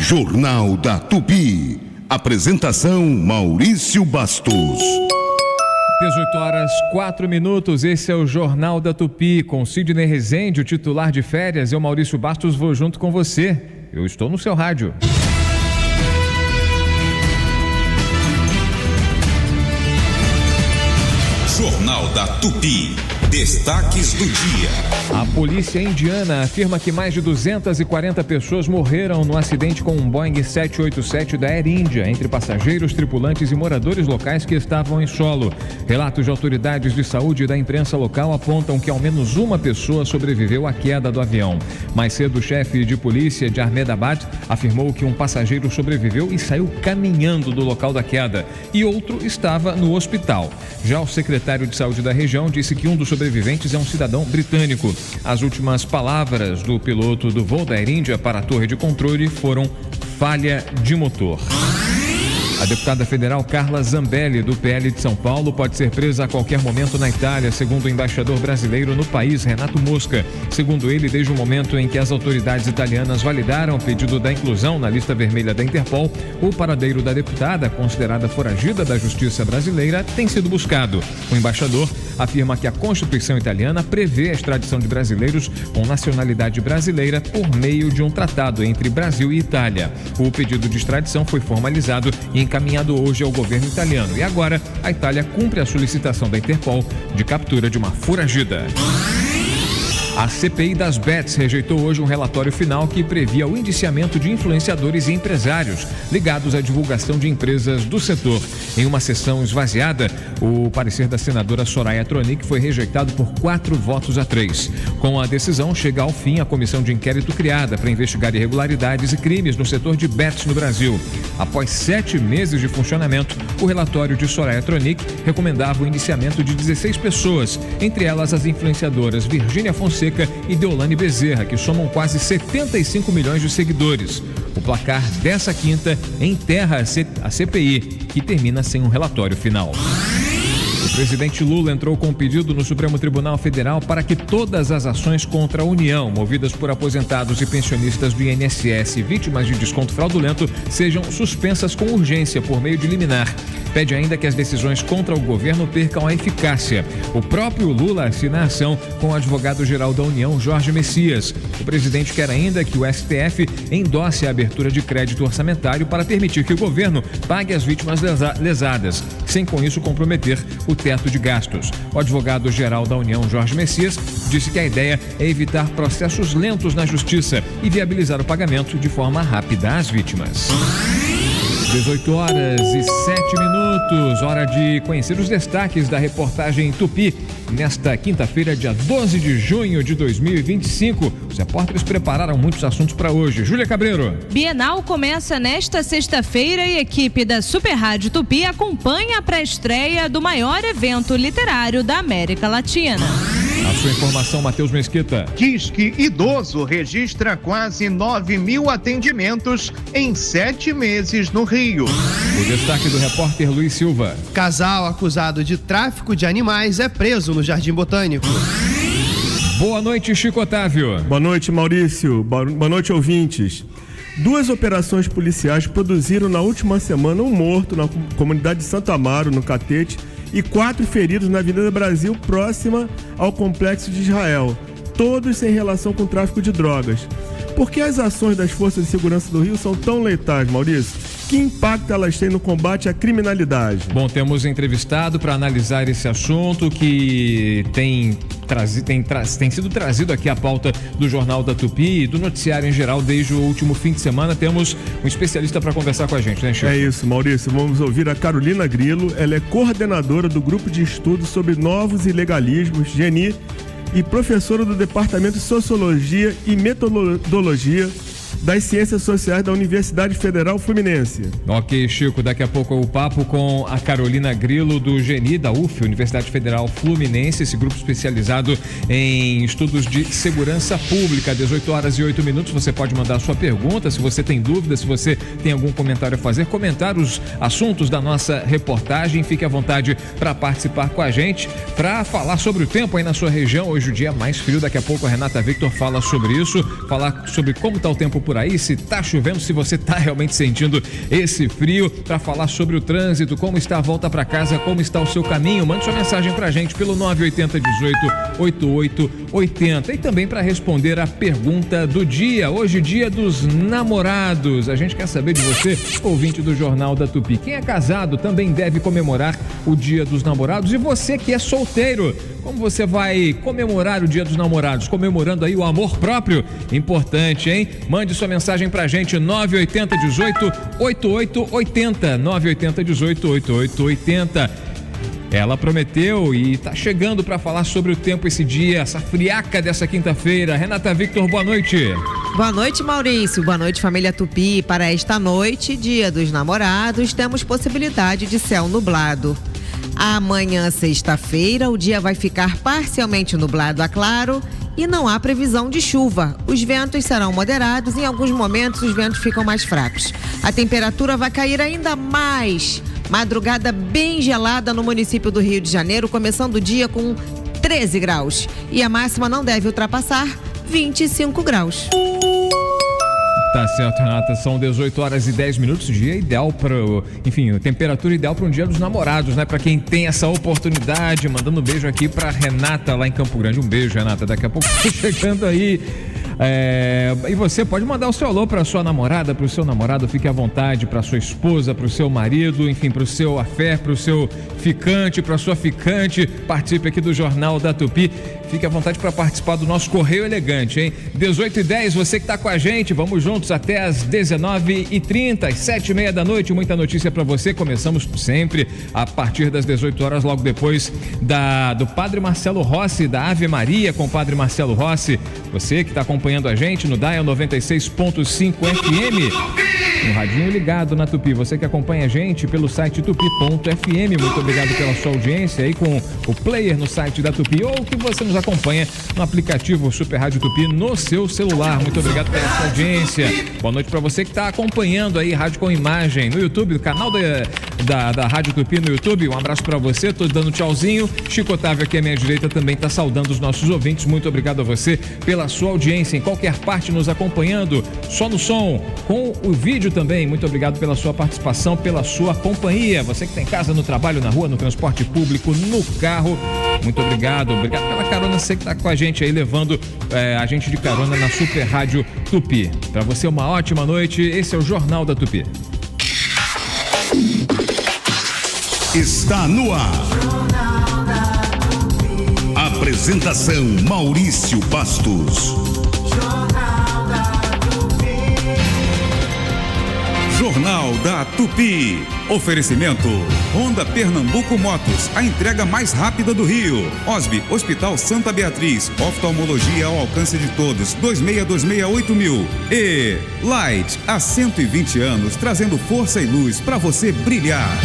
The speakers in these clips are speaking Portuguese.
Jornal da Tupi. Apresentação Maurício Bastos. 18h04. Esse é o Jornal da Tupi, com Sidney Rezende, o titular de férias. Eu, Maurício Bastos, vou junto com você. Eu estou no seu rádio. Jornal da Tupi. Destaques do dia. A polícia indiana afirma que mais de 240 pessoas morreram no acidente com um Boeing 787 da Air India, entre passageiros, tripulantes e moradores locais que estavam em solo. Relatos de autoridades de saúde e da imprensa local apontam que ao menos uma pessoa sobreviveu à queda do avião. Mais cedo, o chefe de polícia de Ahmedabad afirmou que um passageiro sobreviveu e saiu caminhando do local da queda, e outro estava no hospital. Já o secretário de saúde da região disse que um dos sobreviventes é um cidadão britânico. As últimas palavras do piloto do voo da Air India para a torre de controle foram falha de motor. A deputada federal Carla Zambelli, do PL de São Paulo, pode ser presa a qualquer momento na Itália, segundo o embaixador brasileiro no país, Renato Mosca. Segundo ele, desde o momento em que as autoridades italianas validaram o pedido da inclusão na lista vermelha da Interpol, o paradeiro da deputada, considerada foragida da justiça brasileira, tem sido buscado. O embaixador afirma que a Constituição italiana prevê a extradição de brasileiros com nacionalidade brasileira por meio de um tratado entre Brasil e Itália. O pedido de extradição foi formalizado e encaminhado hoje ao governo italiano. E agora, a Itália cumpre a solicitação da Interpol de captura de uma foragida. A CPI das Bets rejeitou hoje um relatório final que previa o indiciamento de influenciadores e empresários ligados à divulgação de empresas do setor. Em uma sessão esvaziada, o parecer da senadora Soraya Tronic foi rejeitado por 4-3. Com a decisão, chega ao fim a comissão de inquérito criada para investigar irregularidades e crimes no setor de bets no Brasil. Após 7 meses de funcionamento, o relatório de Soraya Tronic recomendava o indiciamento de 16 pessoas, entre elas as influenciadoras Virgínia Fonseca e Deolane Bezerra, que somam quase 75 milhões de seguidores. O placar dessa quinta enterra a CPI, que termina sem um relatório final. O presidente Lula entrou com um pedido no Supremo Tribunal Federal para que todas as ações contra a União, movidas por aposentados e pensionistas do INSS vítimas de desconto fraudulento, sejam suspensas com urgência por meio de liminar. Pede ainda que as decisões contra o governo percam a eficácia. O próprio Lula assina a ação com o advogado-geral da União, Jorge Messias. O presidente quer ainda que o STF endosse a abertura de crédito orçamentário para permitir que o governo pague as vítimas lesadas, sem com isso comprometer o teto de gastos. O advogado-geral da União, Jorge Messias, disse que a ideia é evitar processos lentos na justiça e viabilizar o pagamento de forma rápida às vítimas. 18h07. Hora de conhecer os destaques da reportagem Tupi. Nesta quinta-feira, dia 12 de junho de 2025, os repórteres prepararam muitos assuntos para hoje. Júlia Cabreiro. Bienal começa nesta sexta-feira e a equipe da Super Rádio Tupi acompanha a pré-estreia do maior evento literário da América Latina. A sua informação, Matheus Mesquita. Disque Idoso registra quase 9.000 atendimentos em 7 meses no Rio. O destaque do repórter Luiz Silva. Casal acusado de tráfico de animais é preso no Jardim Botânico. Boa noite, Chico Otávio. Boa noite, Maurício. Boa noite, ouvintes. 2 operações policiais produziram na última semana um morto na comunidade de Santo Amaro, no Catete, e 4 feridos na Avenida Brasil, próxima ao Complexo de Israel, todos sem relação com o tráfico de drogas. Por que as ações das forças de segurança do Rio são tão letais, Maurício? Que impacto elas têm no combate à criminalidade? Bom, temos entrevistado para analisar esse assunto que tem sido trazido aqui à pauta do Jornal da Tupi e do noticiário em geral desde o último fim de semana. Temos um especialista para conversar com a gente, né, Chico? É isso, Maurício. Vamos ouvir a Carolina Grilo. Ela é coordenadora do Grupo de Estudos sobre Novos Ilegalismos, GENI, e professora do Departamento de Sociologia e Metodologia das Ciências Sociais da Universidade Federal Fluminense. Ok, Chico, daqui a pouco o papo com a Carolina Grilo do GENI, da UF, Universidade Federal Fluminense, esse grupo especializado em estudos de segurança pública. 18h08. Você pode mandar sua pergunta, se você tem dúvida, se você tem algum comentário a fazer, comentar os assuntos da nossa reportagem. Fique à vontade para participar com a gente, para falar sobre o tempo aí na sua região. Hoje o dia mais frio, daqui a pouco a Renata Victor fala sobre isso, falar sobre como está o tempo por aí, se tá chovendo, se você tá realmente sentindo esse frio, para falar sobre o trânsito, como está a volta para casa, como está o seu caminho. Mande sua mensagem pra gente pelo 980 18 88 80 e também para responder a pergunta do dia. Hoje, dia dos namorados. A gente quer saber de você, ouvinte do Jornal da Tupi. Quem é casado também deve comemorar o dia dos namorados. E você que é solteiro, como você vai comemorar o dia dos namorados? Comemorando aí o amor próprio? Importante, hein? Mande sua mensagem pra gente, 980 18 88 80, 980 18 88 80. Ela prometeu e tá chegando para falar sobre o tempo esse dia, essa friaca dessa quinta-feira. Renata Victor, boa noite. Boa noite, Maurício. Boa noite, família Tupi. Para esta noite, dia dos namorados, temos possibilidade de céu nublado. Amanhã, sexta-feira, o dia vai ficar parcialmente nublado a claro e não há previsão de chuva. Os ventos serão moderados e em alguns momentos os ventos ficam mais fracos. A temperatura vai cair ainda mais. Madrugada bem gelada no município do Rio de Janeiro, começando o dia com 13 graus. E a máxima não deve ultrapassar 25 graus. Tá certo, Renata, são 18 horas e 10 minutos, dia ideal para, enfim, temperatura ideal para um dia dos namorados, né? Para quem tem essa oportunidade, mandando um beijo aqui para Renata lá em Campo Grande. Um beijo, Renata, daqui a pouco chegando aí. E você pode mandar o seu alô para sua namorada, para o seu namorado, fique à vontade, para sua esposa, para o seu marido, enfim, para o seu afé, para o seu ficante, para sua ficante. Participe aqui do Jornal da Tupi. Fique à vontade para participar do nosso Correio Elegante, hein? 18h10, você que está com a gente, vamos juntos até as 19h30, às 7h30 da noite. Muita notícia para você. Começamos sempre a partir das 18 horas, logo depois do Padre Marcelo Rossi, da Ave Maria com o Padre Marcelo Rossi. Você que está acompanhando a gente no Dial 96.5 FM. No radinho ligado na Tupi, você que acompanha a gente pelo site tupi.fm, muito obrigado pela sua audiência aí com o player no site da Tupi, ou que você nos acompanha no aplicativo Super Rádio Tupi no seu celular. Muito obrigado pela sua audiência. Boa noite para você que está acompanhando aí Rádio com Imagem no YouTube, no canal da Rádio Tupi no YouTube. Um abraço para você, tô dando tchauzinho. Chico Otávio aqui à minha direita também está saudando os nossos ouvintes. Muito obrigado a você pela sua audiência em qualquer parte nos acompanhando, só no som, com o vídeo também. Muito obrigado pela sua participação, pela sua companhia. Você que está em casa, no trabalho, na rua, no transporte público, no carro. Muito obrigado. Obrigado pela carona, você que está com a gente aí, levando a gente de carona na Super Rádio Tupi. Para você, uma ótima noite. Esse é o Jornal da Tupi. Está no ar. Apresentação Maurício Bastos. Jornal da Tupi. Oferecimento Honda Pernambuco Motos, a entrega mais rápida do Rio. OSB, Hospital Santa Beatriz, oftalmologia ao alcance de todos, 26268000. E Light, há 120 anos, trazendo força e luz para você brilhar.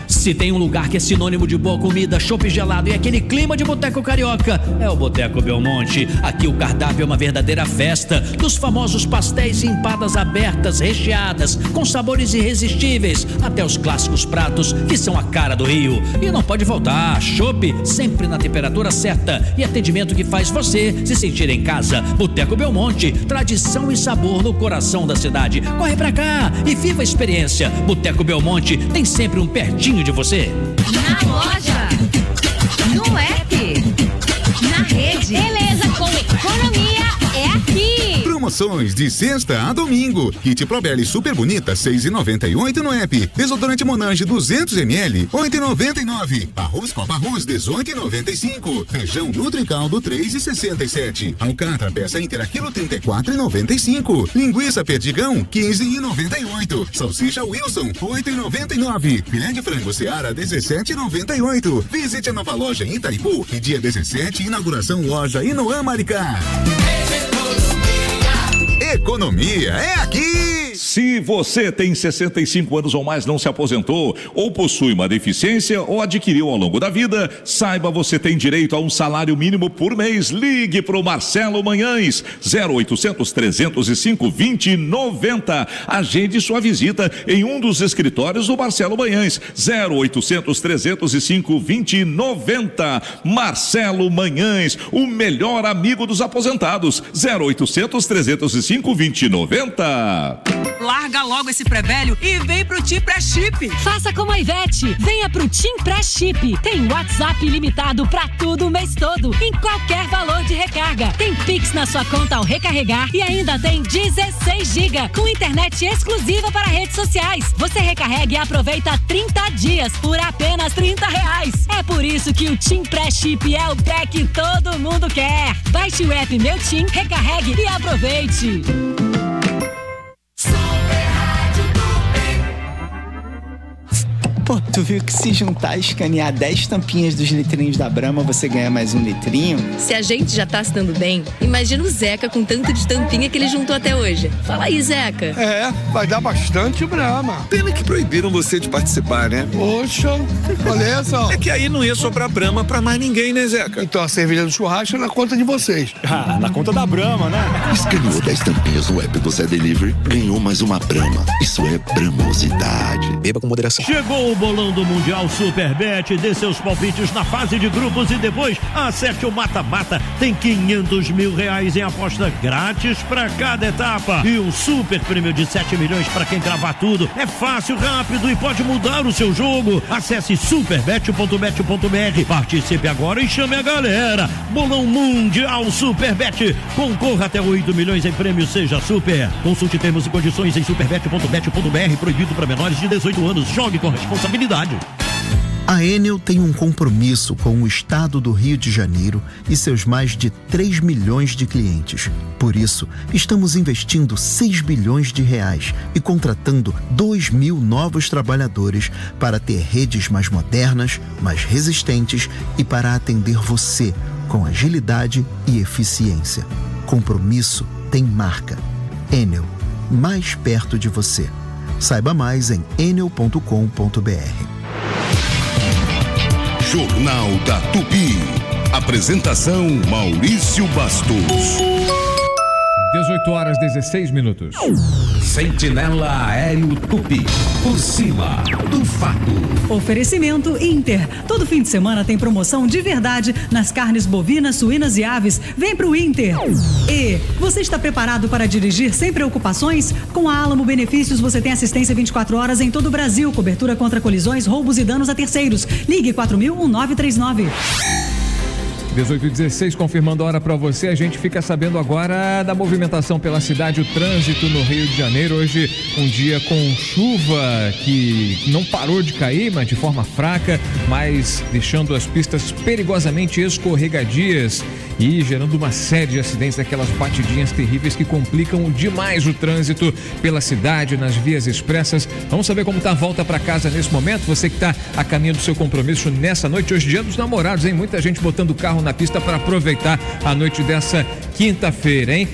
Se tem um lugar que é sinônimo de boa comida, chopp gelado e aquele clima de boteco carioca, é o Boteco Belmonte. Aqui o cardápio é uma verdadeira festa, dos famosos pastéis e empadas abertas, recheadas, com sabores irresistíveis, até os clássicos pratos que são a cara do Rio. E não pode faltar, chopp sempre na temperatura certa e atendimento que faz você se sentir em casa. Boteco Belmonte, tradição e sabor no coração da cidade. Corre pra cá e viva a experiência. Boteco Belmonte tem sempre um pertinho de você. Na loja, no app, na rede. Beleza com economia é aqui. Promoções de sexta a domingo. Kit Probelli Super Bonita 6,98 no app. Desodorante Monange 200ml 8,99. Arroz Copa Arroz 18,95. Feijão Nutricaldo 3,67. Alcatra peça inteira quilo 34,95. Linguiça Perdigão 15,98. Salsicha Wilson 8,99. Filé de frango Seara 17,98. Visite a nova loja em Itaipu e dia 17 inauguração loja Inoã Maricá. Economia é aqui! Se você tem 65 anos ou mais, não se aposentou, ou possui uma deficiência ou adquiriu ao longo da vida, saiba, você tem direito a um salário mínimo por mês. Ligue para o Marcelo Manhães, 0800 305 2090. Agende sua visita em um dos escritórios do Marcelo Manhães, 0800 305 2090. Marcelo Manhães, o melhor amigo dos aposentados, 0800 305 2090. Larga logo esse pré-velho e vem pro Tim Pré-Chip. Faça como a Ivete, venha pro Tim Pré-Chip. Tem WhatsApp ilimitado pra tudo o mês todo, em qualquer valor de recarga. Tem Pix na sua conta ao recarregar e ainda tem 16 GB com internet exclusiva para redes sociais. Você recarrega e aproveita 30 dias por apenas R$30. É por isso que o Tim Pré-Chip é o pré que todo mundo quer. Baixe o app Meu Tim, recarregue e aproveite. Pô, tu viu que se juntar e escanear 10 tampinhas dos litrinhos da Brahma, você ganha mais um litrinho? Se a gente já tá se dando bem, imagina o Zeca com tanto de tampinha que ele juntou até hoje. Fala aí, Zeca. É, vai dar bastante Brahma. Pena que proibiram você de participar, né? Poxa, olha só. É que aí não ia sobrar Brahma pra mais ninguém, né, Zeca? Então a cerveja do churrasco é na conta de vocês. Ah, na conta da Brahma, né? Escaneou 10 tampinhas no app do Zé Delivery, ganhou mais uma Brahma. Isso é bramosidade. Beba com moderação. Chegou o bolão do Mundial Superbet, dê seus palpites na fase de grupos e depois acerte o mata-mata. Tem R$500 mil em aposta grátis para cada etapa e um super prêmio de 7 milhões para quem gravar tudo. É fácil, rápido e pode mudar o seu jogo. Acesse superbet.bet.br, participe agora e chame a galera. Bolão Mundial Superbet, concorra até 8 milhões em prêmio, seja super. Consulte termos e condições em superbet.bet.br, proibido para menores de 18 anos. Jogue com responsabilidade. A Enel tem um compromisso com o estado do Rio de Janeiro e seus mais de 3 milhões de clientes. Por isso, estamos investindo R$6 bilhões e contratando 2.000 novos trabalhadores para ter redes mais modernas, mais resistentes e para atender você com agilidade e eficiência. Compromisso tem marca. Enel, mais perto de você. Saiba mais em enel.com.br. Jornal da Tupi. Apresentação Maurício Bastos. 18h16. Sentinela Aéreo Tupi. Por cima do fato. Oferecimento Inter. Todo fim de semana tem promoção de verdade nas carnes bovinas, suínas e aves. Vem pro Inter. E você está preparado para dirigir sem preocupações? Com a Alamo Benefícios você tem assistência 24 horas em todo o Brasil. Cobertura contra colisões, roubos e danos a terceiros. Ligue 4000-1939. 18h16, confirmando a hora para você. A gente fica sabendo agora da movimentação pela cidade, o trânsito no Rio de Janeiro. Hoje um dia com chuva que não parou de cair, mas de forma fraca, mas deixando as pistas perigosamente escorregadias e gerando uma série de acidentes, aquelas batidinhas terríveis que complicam demais o trânsito pela cidade, nas vias expressas. Vamos saber como está a volta para casa nesse momento. Você que está a caminho do seu compromisso nessa noite, hoje dia dos namorados, hein? Muita gente botando o carro na pista para aproveitar a noite dessa quinta-feira, hein?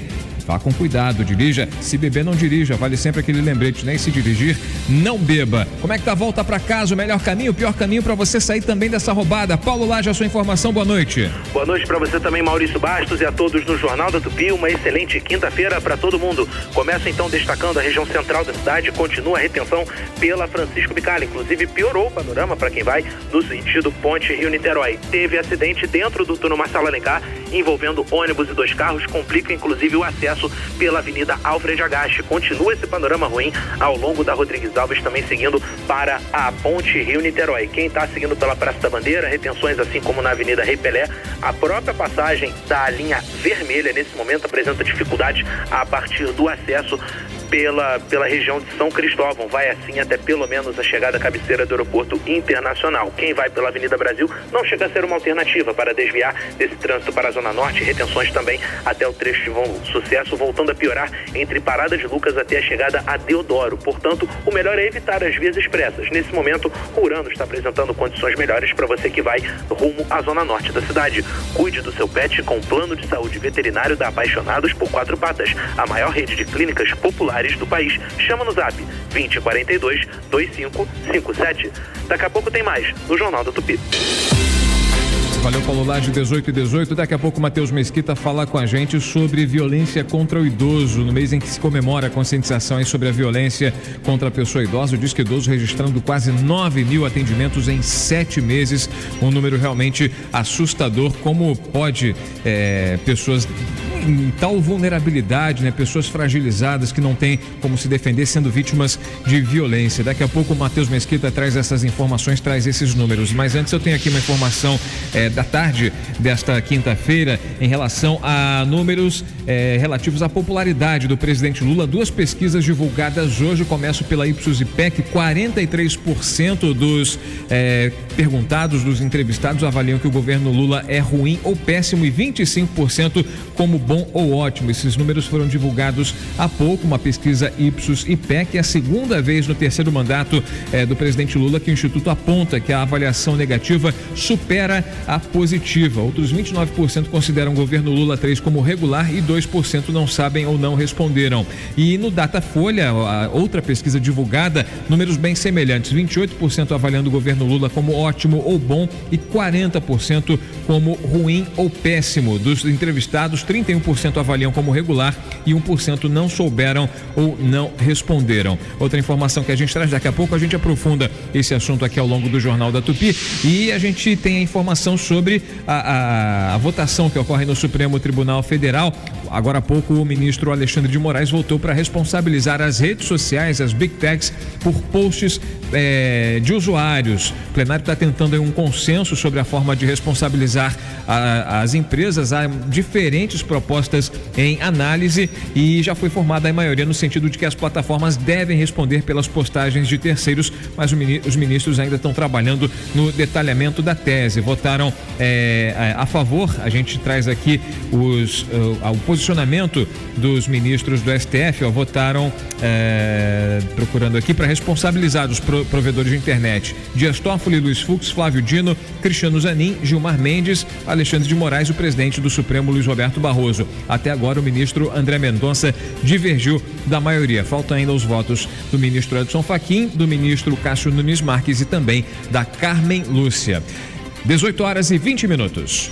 Vá com cuidado, dirija. Se beber, não dirija. Vale sempre aquele lembrete, né? E se dirigir, não beba. Como é que tá a volta para casa? O melhor caminho, o pior caminho para você sair também dessa roubada? Paulo Laje, a sua informação. Boa noite. Boa noite para você também, Maurício Bastos, e a todos no Jornal da Tupi. Uma excelente quinta-feira para todo mundo. Começa então destacando a região central da cidade. Continua a retenção pela Francisco Bicalho. Inclusive piorou o panorama para quem vai no sentido Ponte Rio-Niterói. Teve acidente dentro do túnel Marcelo Alencar envolvendo ônibus e 2 carros. Complica inclusive o acesso pela Avenida Alfred Agache. Continua esse panorama ruim ao longo da Rodrigues Alves, também seguindo para a Ponte Rio-Niterói. Quem está seguindo pela Praça da Bandeira, retenções assim como na Avenida Rei Pelé. A própria passagem da linha vermelha nesse momento apresenta dificuldades a partir do acesso pela região de São Cristóvão. Vai assim até pelo menos a chegada à cabeceira do aeroporto internacional. Quem vai pela Avenida Brasil não chega a ser uma alternativa para desviar desse trânsito para a Zona Norte. Retenções também até o trecho de Bom Sucesso, voltando a piorar entre Parada de Lucas até a chegada a Deodoro. Portanto, o melhor é evitar as vias expressas. Nesse momento, o Urano está apresentando condições melhores para você que vai rumo à Zona Norte da cidade. Cuide do seu pet com o plano de saúde veterinário da Apaixonados por 4 Patas, a maior rede de clínicas populares bares do país. Chama no zap 2042-2557. Daqui a pouco tem mais no Jornal da Tupi. Valeu, Paulo Lage, 18 e 18. Daqui a pouco o Matheus Mesquita fala com a gente sobre violência contra o idoso, no mês em que se comemora a conscientização aí sobre a violência contra a pessoa idosa. O Disque Idoso registrando quase 9 mil atendimentos em 7 meses, um número realmente assustador. Como pode pessoas em tal vulnerabilidade, né? Pessoas fragilizadas que não têm como se defender sendo vítimas de violência. Daqui a pouco o Matheus Mesquita traz essas informações, traz esses números. Mas antes eu tenho aqui uma informação da tarde desta quinta-feira em relação a números relativos à popularidade do presidente Lula. Duas pesquisas divulgadas hoje, começo pela Ipsos IPEC. 43% dos perguntados, dos entrevistados, avaliam que o governo Lula é ruim ou péssimo e 25% como bom ou ótimo. Esses números foram divulgados há pouco, uma pesquisa Ipsos IPEC. É a segunda vez no terceiro mandato do presidente Lula que o Instituto aponta que a avaliação negativa supera a positiva. Outros 29% consideram o governo Lula 3 como regular e 2% não sabem ou não responderam. E no Datafolha, a outra pesquisa divulgada, números bem semelhantes: 28% avaliando o governo Lula como ótimo ou bom e 40% como ruim ou péssimo. Dos entrevistados, 31% avaliam como regular e 1% não souberam ou não responderam. Outra informação que a gente traz, daqui a pouco a gente aprofunda esse assunto aqui ao longo do Jornal da Tupi, e a gente tem a informação sobre a votação que ocorre no Supremo Tribunal Federal. Agora há pouco o ministro Alexandre de Moraes voltou para responsabilizar as redes sociais, as Big Techs, por posts de usuários. O plenário está tentando um consenso sobre a forma de responsabilizar as empresas. Há diferentes propostas em análise e já foi formada a maioria no sentido de que as plataformas devem responder pelas postagens de terceiros, mas os ministros ainda estão trabalhando no detalhamento da tese. Votaram a favor. A gente traz aqui o posicionamento dos ministros do STF. Votaram, procurando aqui, para responsabilizar os provedores de internet: Dias Toffoli, Luiz Fux, Flávio Dino, Cristiano Zanin, Gilmar Mendes, Alexandre de Moraes e o presidente do Supremo, Luiz Roberto Barroso. Até agora o ministro André Mendonça divergiu da maioria. Faltam ainda os votos do ministro Edson Fachin, do ministro Cássio Nunes Marques e também da Carmen Lúcia. 18h20.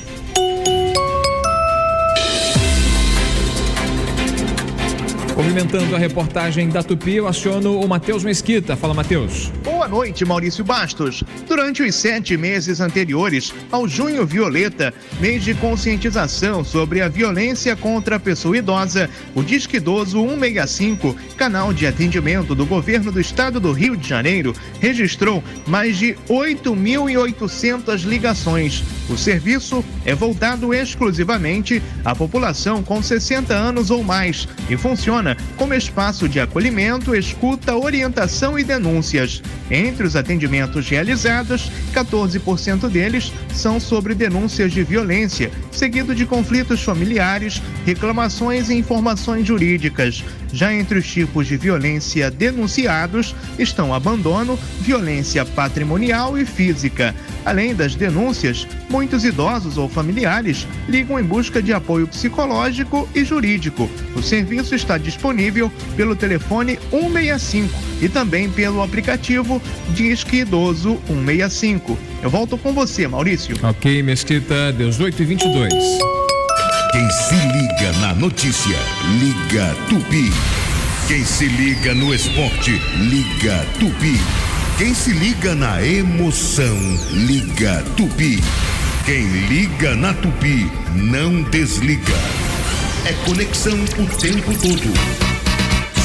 Movimentando a reportagem da Tupi, eu aciono o Matheus Mesquita. Fala, Matheus. Boa noite, Maurício Bastos. Durante os 7 meses anteriores ao Junho Violeta, mês de conscientização sobre a violência contra a pessoa idosa, o Disque Idoso 165, canal de atendimento do governo do estado do Rio de Janeiro, registrou mais de 8.800 ligações. O serviço é voltado exclusivamente à população com 60 anos ou mais e funciona como espaço de acolhimento, escuta, orientação e denúncias. Entre os atendimentos realizados, 14% deles são sobre denúncias de violência, seguido de conflitos familiares, reclamações e informações jurídicas. Já entre os tipos de violência denunciados estão abandono, violência patrimonial e física. Além das denúncias, muitos idosos ou familiares ligam em busca de apoio psicológico e jurídico. O serviço está disponível pelo telefone 165 e também pelo aplicativo Disque Idoso 165. Eu volto com você, Maurício. Ok, Mesquita, 18h22. Quem se liga na notícia, liga Tupi. Quem se liga no esporte, liga Tupi. Quem se liga na emoção, liga Tupi. Quem liga na Tupi, não desliga. É conexão o tempo todo.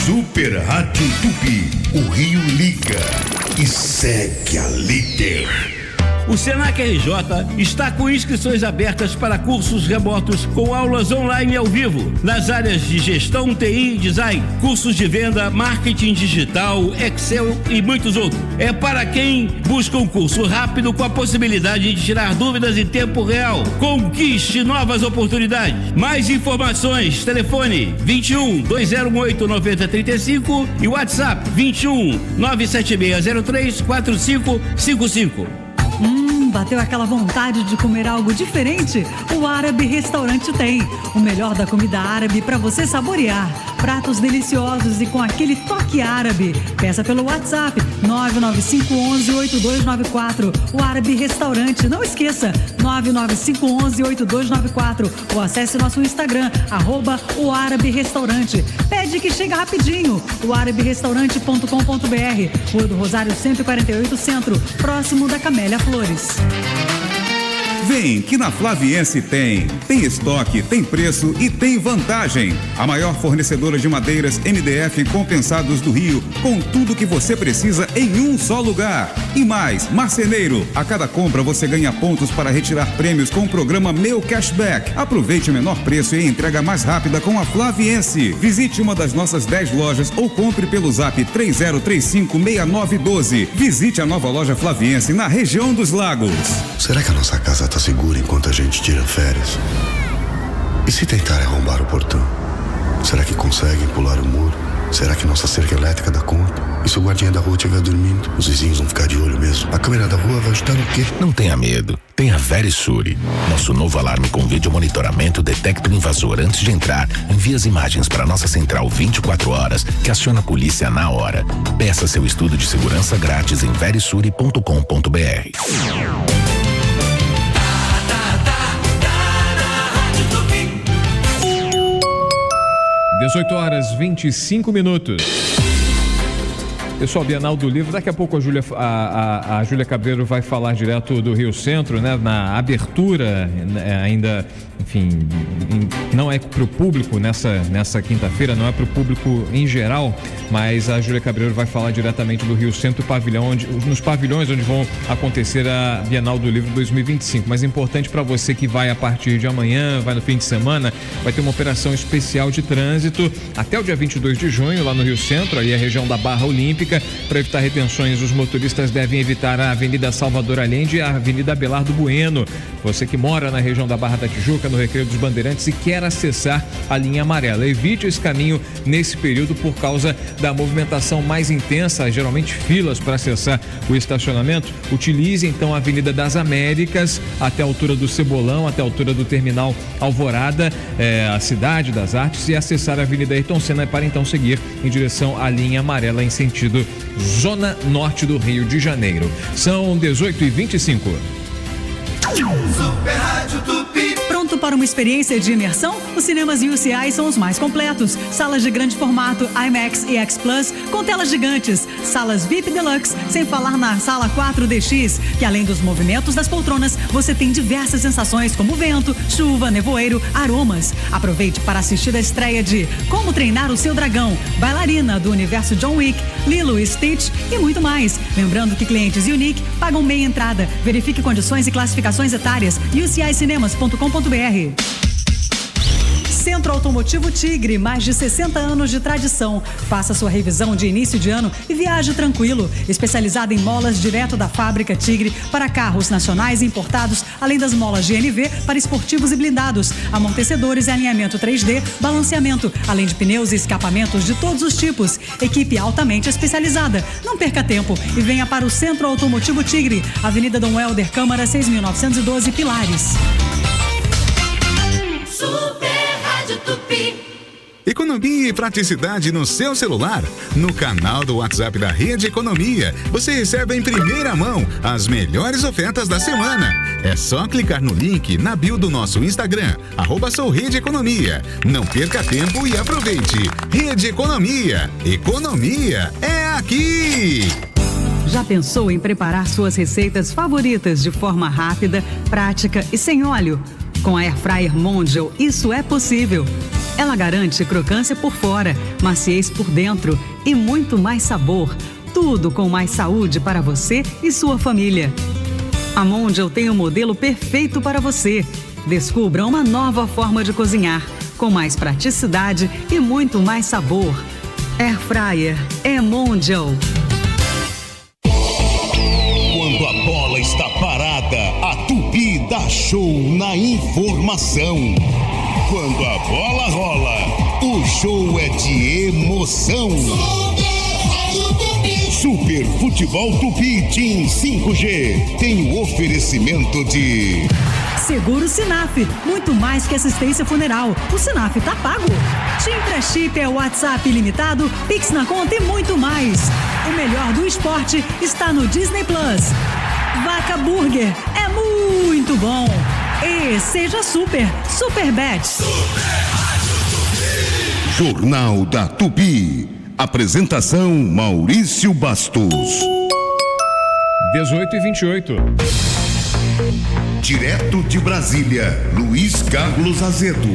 Super Rádio Tupi, o Rio liga e segue a líder. O Senac RJ está com inscrições abertas para cursos remotos com aulas online ao vivo nas áreas de gestão, TI, design, cursos de venda, marketing digital, Excel e muitos outros. É para quem busca um curso rápido com a possibilidade de tirar dúvidas em tempo real. Conquiste novas oportunidades. Mais informações, telefone 21 2018 9035 e WhatsApp 21 97603 4555. Bateu aquela vontade de comer algo diferente? O Árabe Restaurante tem o melhor da comida árabe para você saborear. pratos deliciosos e com aquele toque árabe. Peça pelo WhatsApp 99511-8294. O Árabe Restaurante. Não esqueça, 99511-8294. Ou acesse nosso Instagram, @o Árabe Restaurante. Pede que chega rapidinho. O araberestaurante.com.br. Rua do Rosário 148 Centro, próximo da Camélia Flores. Vem que na Flaviense tem estoque, tem preço e tem vantagem. A maior fornecedora de madeiras MDF compensados do Rio, com tudo que você precisa em um só lugar. E mais, marceneiro, a cada compra você ganha pontos para retirar prêmios com o programa Meu Cashback. Aproveite o menor preço e a entrega mais rápida com a Flaviense. Visite uma das nossas 10 lojas ou compre pelo zap 30356912. Visite a nova loja Flaviense na região dos Lagos. Será que a nossa casa tá segura enquanto a gente tira férias? E se tentar arrombar o portão? Será que conseguem pular o muro? Será que nossa cerca elétrica dá conta? E se o guardinha da rua estiver dormindo? Os vizinhos vão ficar de olho mesmo. A câmera da rua vai ajudar no quê? Não tenha medo. Tenha Verisure. Nosso novo alarme com vídeo monitoramento detecta o invasor antes de entrar. Envia as imagens para nossa central 24 horas, que aciona a polícia na hora. Peça seu estudo de segurança grátis em verisure.com.br. 18h25. Pessoal, Bienal do Livro, daqui a pouco a Júlia Cabreiro vai falar direto do Rio Centro, né? Na abertura, ainda, enfim, não é para o público nessa quinta-feira, não é para o público em geral, mas a Júlia Cabreiro vai falar diretamente do Rio Centro, nos pavilhões onde vão acontecer a Bienal do Livro 2025. Mas é importante para você que vai a partir de amanhã, vai no fim de semana, vai ter uma operação especial de trânsito até o dia 22 de junho, lá no Rio Centro, ali a região da Barra Olímpica. Para evitar retenções, os motoristas devem evitar a Avenida Salvador Allende e a Avenida Abelardo Bueno. Você que mora na região da Barra da Tijuca, no Recreio dos Bandeirantes e quer acessar a linha amarela, evite esse caminho nesse período por causa da movimentação mais intensa, geralmente filas para acessar o estacionamento. Utilize então a Avenida das Américas até a altura do Cebolão, até a altura do Terminal Alvorada, a Cidade das Artes, e acessar a Avenida Ayrton Senna para então seguir em direção à linha amarela em sentido Zona Norte do Rio de Janeiro. São 18h25. Super Rádio Tupi. Pronto para uma experiência de imersão? Os cinemas UCI são os mais completos. Salas de grande formato, IMAX e X Plus, com telas gigantes. Salas VIP Deluxe, sem falar na sala 4DX, que além dos movimentos das poltronas, você tem diversas sensações como vento, chuva, nevoeiro, aromas. Aproveite para assistir a estreia de Como Treinar o Seu Dragão, Bailarina do universo John Wick, Lilo e Stitch e muito mais. Lembrando que clientes Unique pagam meia entrada. Verifique condições e classificações etárias. UCIcinemas.com.br. Centro Automotivo Tigre, mais de 60 anos de tradição. Faça sua revisão de início de ano e viaje tranquilo. Especializada em molas direto da fábrica Tigre para carros nacionais e importados, além das molas GNV para esportivos e blindados, amortecedores e alinhamento 3D, balanceamento, além de pneus e escapamentos de todos os tipos. Equipe altamente especializada. Não perca tempo e venha para o Centro Automotivo Tigre, Avenida Dom Helder, Câmara 6.912, Pilares. Economia e praticidade no seu celular. No canal do WhatsApp da Rede Economia, você recebe em primeira mão as melhores ofertas da semana. É só clicar no link na bio do nosso Instagram, @souRedeEconomia. Não perca tempo e aproveite. Rede Economia. Economia é aqui! Já pensou em preparar suas receitas favoritas de forma rápida, prática e sem óleo? Com a Air Fryer Mondial, isso é possível. Ela garante crocância por fora, maciez por dentro e muito mais sabor. Tudo com mais saúde para você e sua família. A Mondial tem o modelo perfeito para você. Descubra uma nova forma de cozinhar, com mais praticidade e muito mais sabor. Air Fryer é Mondial. Quando a bola está parada, a Tupi dá show na informação. Quando a bola rola, o show é de emoção. Super Futebol Tupi Team 5G tem o oferecimento de Seguro Sinaf, muito mais que assistência funeral. O Sinaf tá pago. TIM Pré-Chip é o WhatsApp ilimitado, Pix na conta e muito mais. O melhor do esporte está no Disney Plus. Vaca Burger é muito bom. E seja super Bet. Jornal da Tupi. Apresentação Maurício Bastos. 18h28. Direto de Brasília, Luiz Carlos Azedo.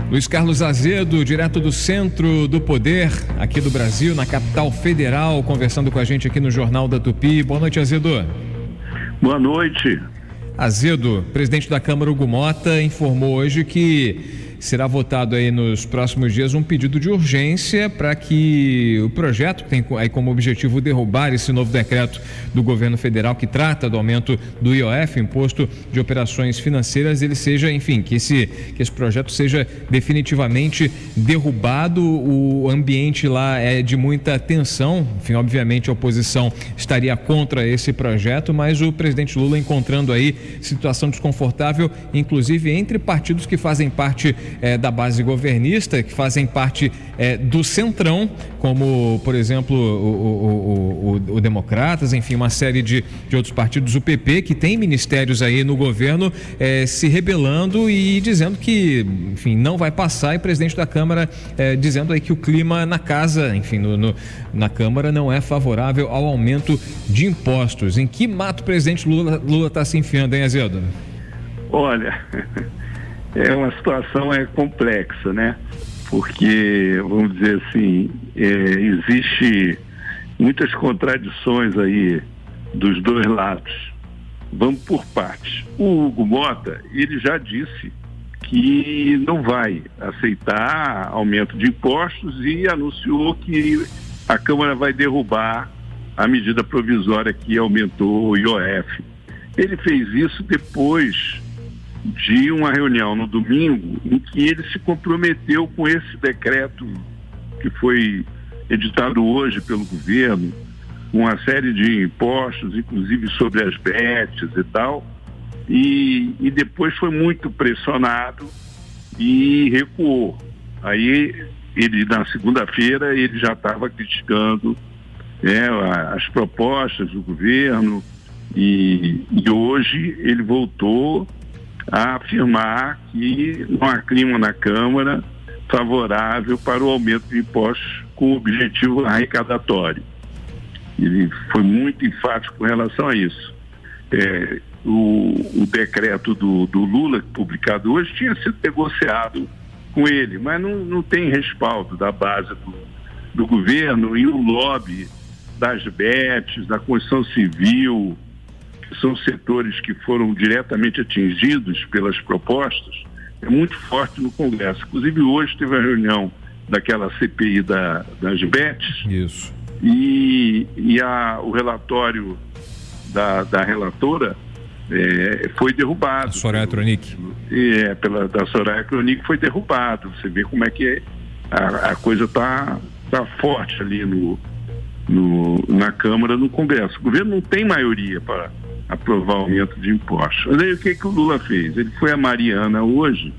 Luiz Carlos Azedo, direto do Centro do Poder, aqui do Brasil, na capital federal, conversando com a gente aqui no Jornal da Tupi. Boa noite, Azedo. Boa noite. Azedo, presidente da Câmara, Hugo Mota, informou hoje que será votado aí nos próximos dias um pedido de urgência para que o projeto que tem aí como objetivo derrubar esse novo decreto do governo federal que trata do aumento do IOF, Imposto de Operações Financeiras, ele seja, enfim, que esse projeto seja definitivamente derrubado. O ambiente lá é de muita tensão, enfim, obviamente a oposição estaria contra esse projeto, mas o presidente Lula encontrando aí situação desconfortável, inclusive entre partidos que fazem parte da base governista, que fazem parte do Centrão, como, por exemplo, o Democratas, enfim, uma série de outros partidos, o PP, que tem ministérios aí no governo, se rebelando e dizendo que, enfim, não vai passar, e o presidente da Câmara dizendo aí que o clima na casa, enfim, na Câmara não é favorável ao aumento de impostos. Em que mato o presidente Lula está se enfiando, hein, Azedo? Olha, uma situação complexa, né? Porque, vamos dizer assim, existe muitas contradições aí dos dois lados. Vamos por partes. O Hugo Mota, ele já disse que não vai aceitar aumento de impostos e anunciou que a Câmara vai derrubar a medida provisória que aumentou o IOF. Ele fez isso depois de uma reunião no domingo em que ele se comprometeu com esse decreto que foi editado hoje pelo governo, uma série de impostos, inclusive sobre as bets e tal, e depois foi muito pressionado e recuou. Aí ele, na segunda-feira, ele já estava criticando as propostas do governo e hoje ele voltou a afirmar que não há clima na Câmara favorável para o aumento de impostos com objetivo arrecadatório. Ele foi muito enfático com relação a isso. O decreto do Lula, publicado hoje, tinha sido negociado com ele, mas não tem respaldo da base do governo, e o lobby das bets, da construção civil, que são setores que foram diretamente atingidos pelas propostas, é muito forte no Congresso. Inclusive hoje teve a reunião daquela CPI das bets. Isso. E o relatório da relatora foi derrubado. A Soraya Tronic. Da Soraya Tronic foi derrubado. Você vê como é que a coisa tá forte ali na Câmara, no Congresso. O governo não tem maioria para aprovar o aumento de impostos. Mas aí o que o Lula fez? Ele foi a Mariana hoje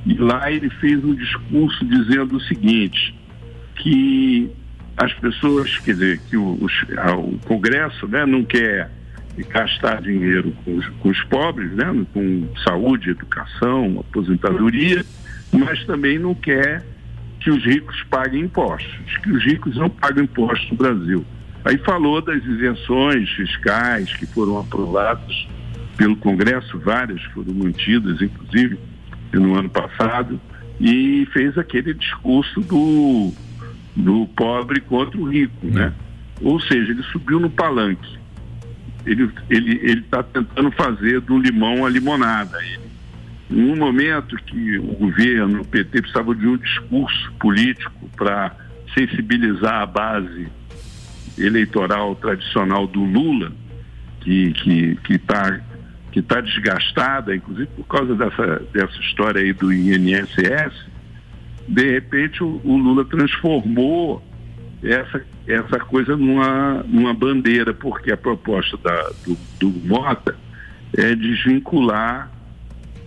e lá ele fez um discurso dizendo o seguinte, que as pessoas, quer dizer, que o Congresso, né, não quer gastar dinheiro com os pobres, né, com saúde, educação, aposentadoria, mas também não quer que os ricos paguem impostos, que os ricos não pagam impostos no Brasil. Aí falou das isenções fiscais que foram aprovadas pelo Congresso, várias foram mantidas, inclusive, no ano passado, e fez aquele discurso do pobre contra o rico, né? Ou seja, ele subiu no palanque. Ele está tentando fazer do limão a limonada. Num momento que o governo, o PT, precisava de um discurso político para sensibilizar a base eleitoral tradicional do Lula, que está desgastada, inclusive por causa dessa história aí do INSS, de repente o Lula transformou essa coisa numa bandeira, porque a proposta do Mota é desvincular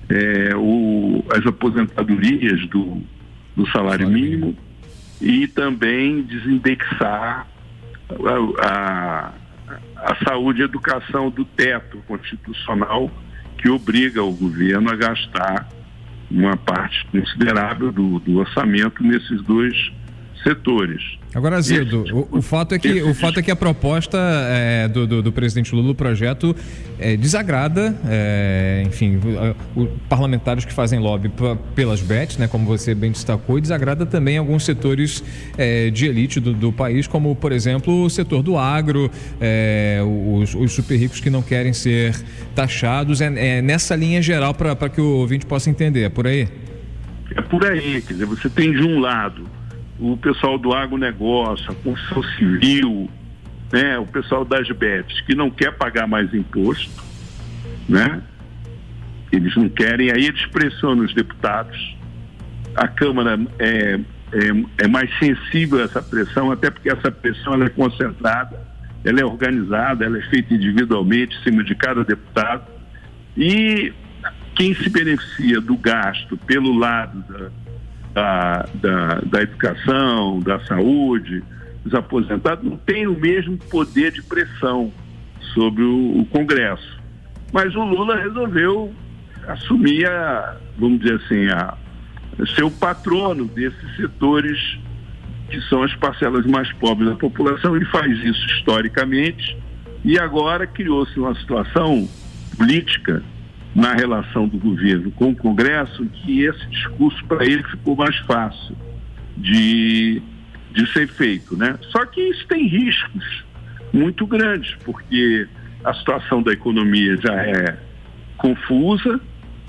as aposentadorias do salário mínimo e também desindexar a saúde e educação do teto constitucional que obriga o governo a gastar uma parte considerável do orçamento nesses dois setores. Agora, Azedo, o fato é que a proposta do presidente Lula, o projeto, desagrada, enfim, parlamentares que fazem lobby pelas bets, né, como você bem destacou, e desagrada também alguns setores de elite do país, como, por exemplo, o setor do agro, os super ricos que não querem ser taxados. Nessa linha geral para que o ouvinte possa entender, é por aí? É por aí, quer dizer, você tem de um lado o pessoal do agronegócio, a construção civil, né, o pessoal das bets, que não quer pagar mais imposto, né? Eles não querem, aí eles pressionam os deputados. A Câmara é mais sensível a essa pressão, até porque essa pressão ela é concentrada, ela é organizada, ela é feita individualmente em cima de cada deputado. E quem se beneficia do gasto pelo lado da educação, da saúde, os aposentados, não tem o mesmo poder de pressão sobre o Congresso. Mas o Lula resolveu assumir, vamos dizer assim, ser o patrono desses setores que são as parcelas mais pobres da população. Ele faz isso historicamente e agora criou-se uma situação política na relação do governo com o Congresso, que esse discurso para ele ficou mais fácil de ser feito, né? Só que isso tem riscos muito grandes, porque a situação da economia já é confusa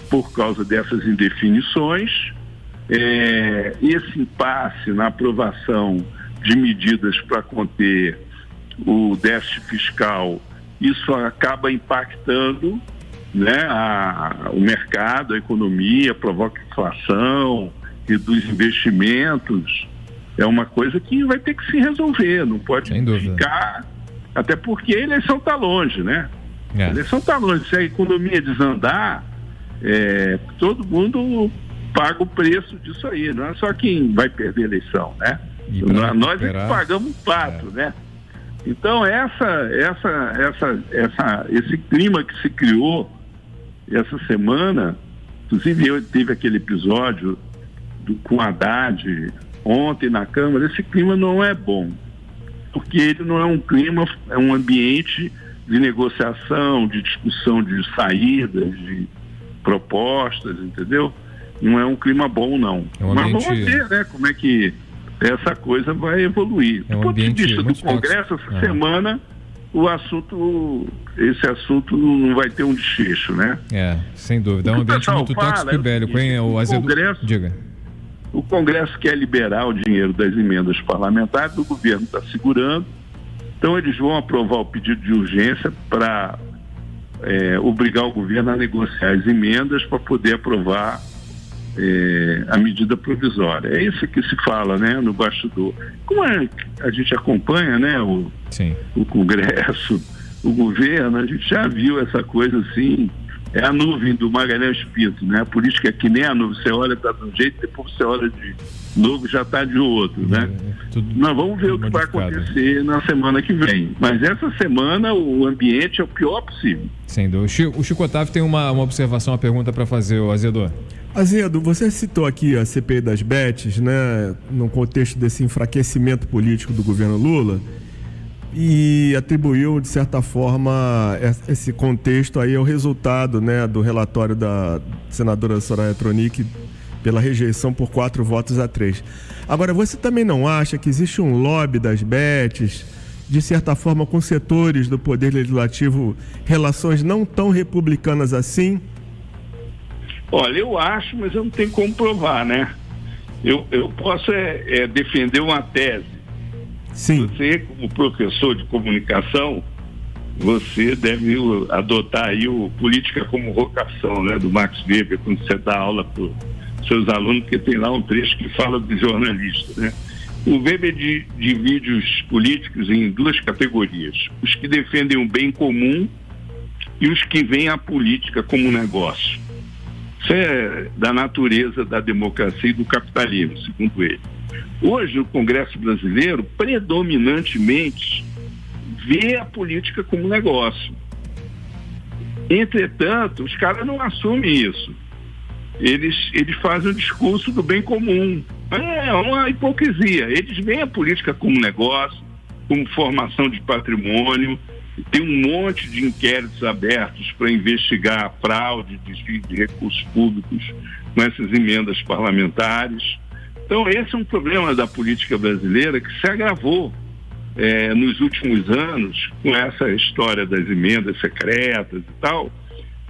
por causa dessas indefinições, esse impasse na aprovação de medidas para conter o déficit fiscal, isso acaba impactando, né, o mercado, a economia, provoca inflação, reduz investimentos. É uma coisa que vai ter que se resolver, não pode ficar, até porque a eleição está longe, né? A eleição está longe. Se a economia desandar, todo mundo paga o preço disso aí, não é só quem vai perder a eleição, né? Nós é que pagamos o pato, né? Então esse clima que se criou essa semana, inclusive teve aquele episódio com Haddad ontem na Câmara, esse clima não é bom, porque ele não é um clima, é um ambiente de negociação, de discussão de saídas, de propostas, entendeu? Não é um clima bom, não. Mas vamos ver, né, como é que essa coisa vai evoluir. Do ponto de vista do Congresso, essa semana esse assunto não vai ter um desfecho, né? Sem dúvida. É um ambiente muito tóxico e bélico, hein? O Congresso quer liberar o dinheiro das emendas parlamentares, o governo está segurando, então eles vão aprovar o pedido de urgência para obrigar o governo a negociar as emendas para poder aprovar a medida provisória. É isso que se fala, né, no bastidor. Como a gente acompanha, né, o Congresso, o governo, a gente já viu essa coisa assim, é a nuvem do Magalhães Pinto, né? A política é que nem a nuvem, você olha está de um jeito, depois você olha de novo já está de outro, né? Nós vamos ver o que vai acontecer na semana que vem, mas essa semana o ambiente é o pior possível. Sem dúvida. O Chico Otávio tem uma observação, uma pergunta para fazer, o Azedo. Azedo, você citou aqui a CPI das bets, né, no contexto desse enfraquecimento político do governo Lula, e atribuiu, de certa forma, esse contexto aí ao resultado, né, do relatório da senadora Soraya Tronic pela rejeição por 4-3. Agora, você também não acha que existe um lobby das bets, de certa forma, com setores do Poder Legislativo, relações não tão republicanas assim? Olha, eu acho, mas eu não tenho como provar, né? Eu posso defender uma tese. Sim. Você, como professor de comunicação, você deve adotar aí o Política como Vocação, né, do Max Weber, quando você dá aula para os seus alunos, porque tem lá um trecho que fala de jornalista, né? O Weber divide os políticos em duas categorias: os que defendem o bem comum e os que veem a política como negócio. Isso é da natureza da democracia e do capitalismo, segundo ele. Hoje, o Congresso brasileiro, predominantemente, vê a política como negócio. Entretanto, os caras não assumem isso. Eles fazem o discurso do bem comum. É uma hipocrisia. Eles veem a política como negócio, como formação de patrimônio. Tem um monte de inquéritos abertos para investigar a fraude, desvio de recursos públicos com essas emendas parlamentares. Então, esse é um problema da política brasileira que se agravou nos últimos anos com essa história das emendas secretas e tal.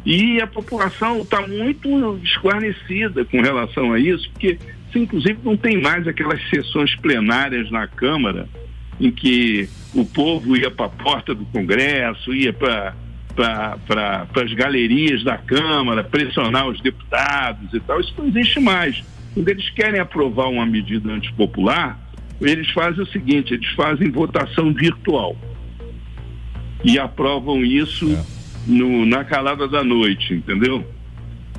E a população está muito esclarecida com relação a isso, porque, inclusive, não tem mais aquelas sessões plenárias na Câmara em que o povo ia para a porta do Congresso, ia para as galerias da Câmara, pressionar os deputados e tal. Isso não existe mais. Quando eles querem aprovar uma medida antipopular, eles fazem o seguinte: eles fazem votação virtual e aprovam isso na calada da noite, entendeu?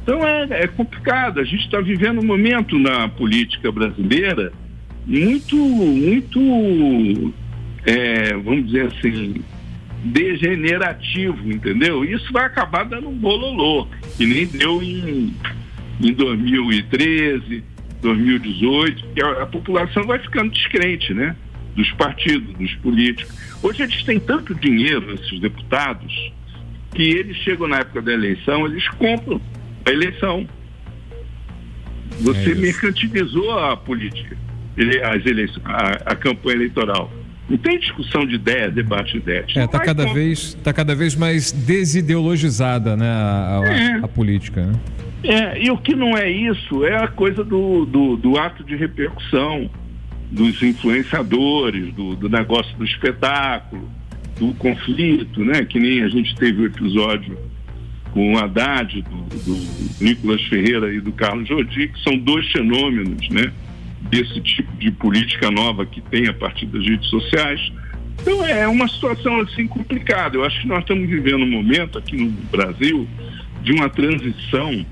Então é complicado. A gente está vivendo um momento na política brasileira muito, vamos dizer assim, degenerativo, entendeu? Isso vai acabar dando um bololô, que nem deu em 2013, 2018, que a população vai ficando descrente, né? Dos partidos, dos políticos. Hoje eles têm tanto dinheiro, esses deputados, que eles chegam na época da eleição, eles compram a eleição. Você mercantilizou a política, a campanha eleitoral. Não tem discussão de ideia, debate de ideia. Está cada vez mais desideologizada, né, a política, né? E o que não é isso é a coisa do ato de repercussão, dos influenciadores, do negócio do espetáculo, do conflito, né? Que nem a gente teve o episódio com o Haddad, do Nicolas Ferreira e do Carlos Jordi, que são dois fenômenos, né? Desse tipo de política nova que tem a partir das redes sociais. Então é uma situação assim complicada. Eu acho que nós estamos vivendo um momento aqui no Brasil de uma transição.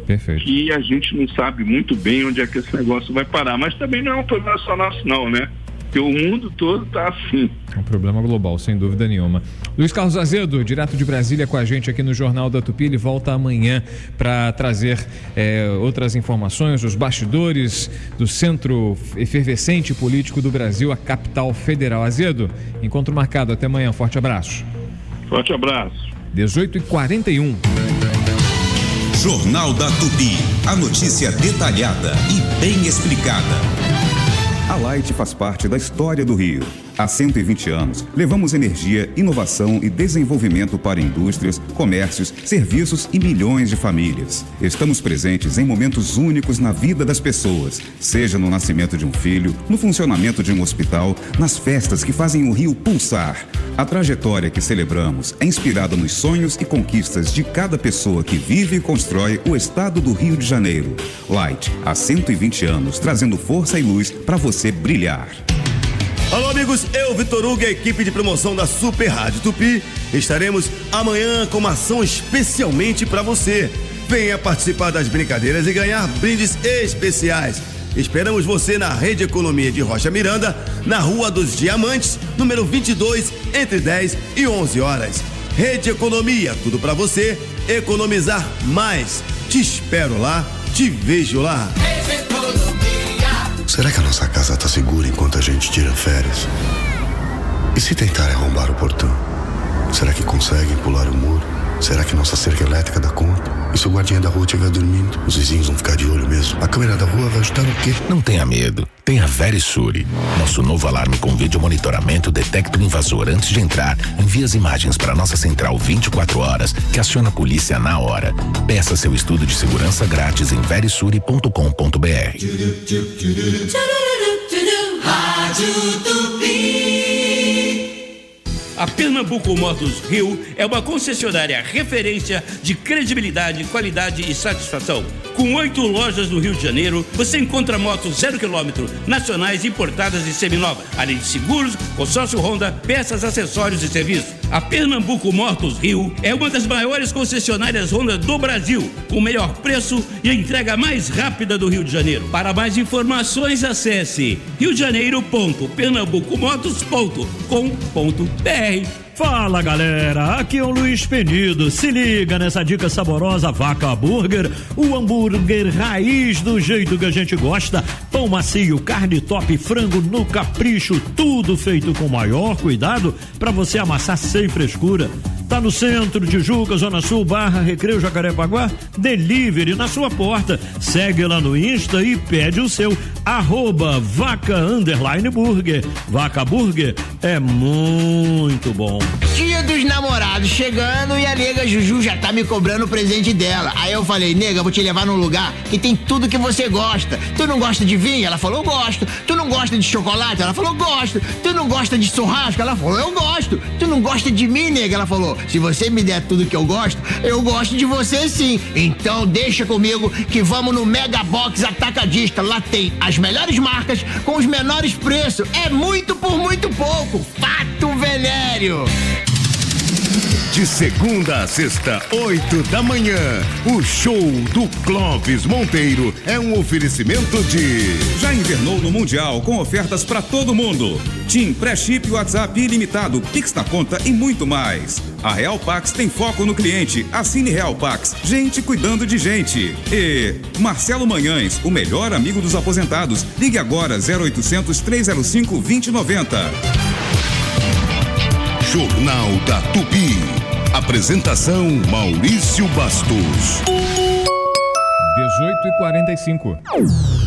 Perfeito. Que a gente não sabe muito bem onde é que esse negócio vai parar, mas também não é um problema só nosso não, né? Porque o mundo todo está assim. É um problema global, sem dúvida nenhuma. Luiz Carlos Azedo, direto de Brasília com a gente aqui no Jornal da Tupi, ele volta amanhã para trazer outras informações, os bastidores do centro efervescente político do Brasil, a capital federal. Azedo, encontro marcado, até amanhã, forte abraço. Forte abraço. 18h41. Jornal da Tupi, a notícia detalhada e bem explicada. A Light faz parte da história do Rio. Há 120 anos, levamos energia, inovação e desenvolvimento para indústrias, comércios, serviços e milhões de famílias. Estamos presentes em momentos únicos na vida das pessoas, seja no nascimento de um filho, no funcionamento de um hospital, nas festas que fazem o Rio pulsar. A trajetória que celebramos é inspirada nos sonhos e conquistas de cada pessoa que vive e constrói o estado do Rio de Janeiro. Light, há 120 anos, trazendo força e luz para você brilhar. Alô amigos, eu, Vitor Hugo e a equipe de promoção da Super Rádio Tupi estaremos amanhã com uma ação especialmente para você. Venha participar das brincadeiras e ganhar brindes especiais. Esperamos você na Rede Economia de Rocha Miranda, na Rua dos Diamantes, número 22, entre 10 e 11 horas. Rede Economia, tudo para você economizar mais. Te espero lá, te vejo lá. Será que a nossa casa está segura enquanto a gente tira férias? E se tentarem arrombar o portão? Será que conseguem pular o muro? Será que nossa cerca elétrica dá conta? E se o guardinha da rua estiver dormindo? Os vizinhos vão ficar de olho mesmo. A câmera da rua vai ajudar o quê? Não tenha medo. Tenha Verisure. Nosso novo alarme com vídeo monitoramento detecta o invasor antes de entrar. Envia as imagens para nossa central 24 horas, que aciona a polícia na hora. Peça seu estudo de segurança grátis em verisure.com.br. Rádio Tupi. A Pernambuco Motos Rio é uma concessionária referência de credibilidade, qualidade e satisfação. Com 8 lojas no Rio de Janeiro, você encontra motos 0 km, nacionais, importadas e seminovas, além de seguros, consórcio Honda, peças, acessórios e serviços. A Pernambuco Motos Rio é uma das maiores concessionárias Honda do Brasil, com o melhor preço e a entrega mais rápida do Rio de Janeiro. Para mais informações, acesse riodejaneiro.pernambucomotos.com.br. Fala galera, aqui é o Luiz Penido. Se liga nessa dica saborosa Vaca Burger, o hambúrguer raiz do jeito que a gente gosta, pão macio, carne top, frango no capricho, tudo feito com o maior cuidado para você amassar sem frescura. Tá no centro de Juca, Zona Sul, Barra, Recreio, Jacarepaguá, delivery na sua porta. Segue lá no Insta e pede o seu, @vaca_burger. Vaca Burger é muito bom. Dia dos namorados chegando e a nega Juju já tá me cobrando o presente dela. Aí eu falei, nega, vou te levar num lugar que tem tudo que você gosta. Tu não gosta de vinho? Ela falou, gosto. Tu não gosta de chocolate? Ela falou, gosto. Tu não gosta de churrasco? Ela falou, eu gosto. Tu não gosta de mim, nega? Ela falou, se você me der tudo que eu gosto de você sim. Então deixa comigo que vamos no Mega Box Atacadista. Lá tem as melhores marcas com os menores preços. É muito por muito pouco. Fato Venério. De segunda a sexta, 8 da manhã, o show do Clóvis Monteiro é um oferecimento de... Já invernou no Mundial com ofertas para todo mundo. TIM, pré-chip, WhatsApp ilimitado, Pix na conta e muito mais. A Real Pax tem foco no cliente. Assine Real Pax, gente cuidando de gente. E Marcelo Manhães, o melhor amigo dos aposentados. Ligue agora 0800 305 2090. Jornal da Tupi. Apresentação Maurício Bastos. 18h45.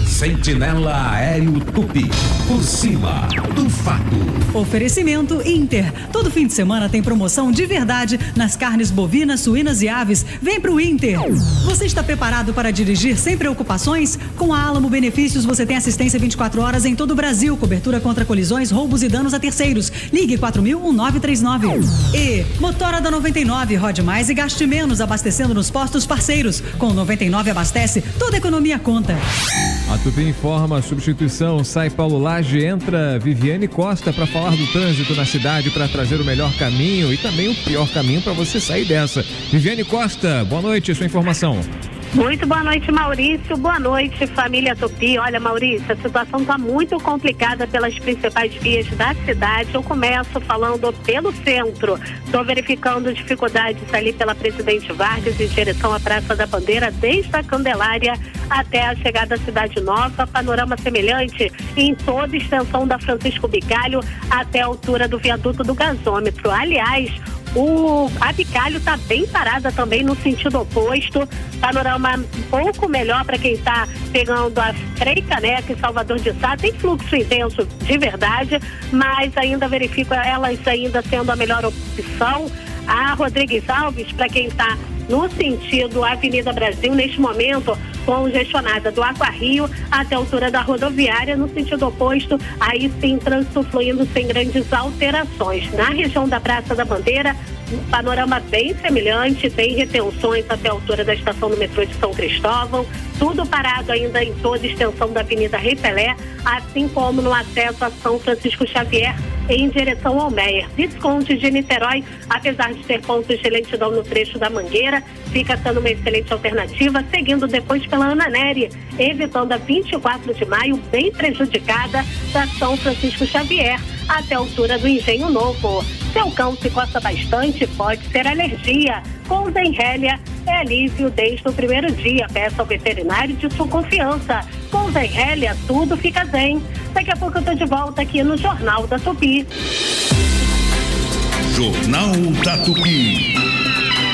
Sentinela Aéreo Tupi. Por cima do fato. Oferecimento Inter. Todo fim de semana tem promoção de verdade nas carnes bovinas, suínas e aves. Vem pro Inter. Você está preparado para dirigir sem preocupações? Com a Alamo Benefícios você tem assistência 24 horas em todo o Brasil. Cobertura contra colisões, roubos e danos a terceiros. Ligue 4000-1939. E Motora da 99. Rode mais e gaste menos abastecendo nos postos parceiros. Com 99 abastece, toda economia conta. A Tupi informa a substituição. Sai Paulo Lage, entra Viviane Costa para falar do trânsito na cidade, para trazer o melhor caminho e também o pior caminho para você sair dessa. Viviane Costa, boa noite, sua informação. Muito boa noite, Maurício. Boa noite, família Tupi. Olha, Maurício, a situação está muito complicada pelas principais vias da cidade. Eu começo falando pelo centro. Estou verificando dificuldades ali pela Presidente Vargas em direção à Praça da Bandeira, desde a Candelária até a chegada à Cidade Nova. Panorama semelhante em toda a extensão da Francisco Bicalho até a altura do viaduto do gasômetro. Aliás, a Bicalho está bem parada também no sentido oposto. Panorama um pouco melhor para quem está pegando a Frei Caneca e Salvador de Sá. Tem fluxo intenso de verdade, mas ainda verifico elas ainda sendo a melhor opção. A Rodrigues Alves, para quem está no sentido Avenida Brasil, neste momento congestionada do Aquarrio até a altura da rodoviária, no sentido oposto, aí sim trânsito fluindo sem grandes alterações. Na região da Praça da Bandeira, um panorama bem semelhante, tem retenções até a altura da estação do metrô de São Cristóvão, tudo parado ainda em toda a extensão da Avenida Rei Pelé, assim como no acesso a São Francisco Xavier em direção ao Meier. Visconde de Niterói, apesar de ter pontos de lentidão no trecho da Mangueira, fica sendo uma excelente alternativa, seguindo depois pela Ana Nery, evitando a 24 de maio, bem prejudicada, da São Francisco Xavier até a altura do Engenho Novo. Seu cão se coça bastante, pode ser alergia. Com Zenrelia, é alívio desde o primeiro dia. Peça ao veterinário de sua confiança. Com Zenrelia, tudo fica zen. Daqui a pouco eu tô de volta aqui no Jornal da Tupi. Jornal da Tupi.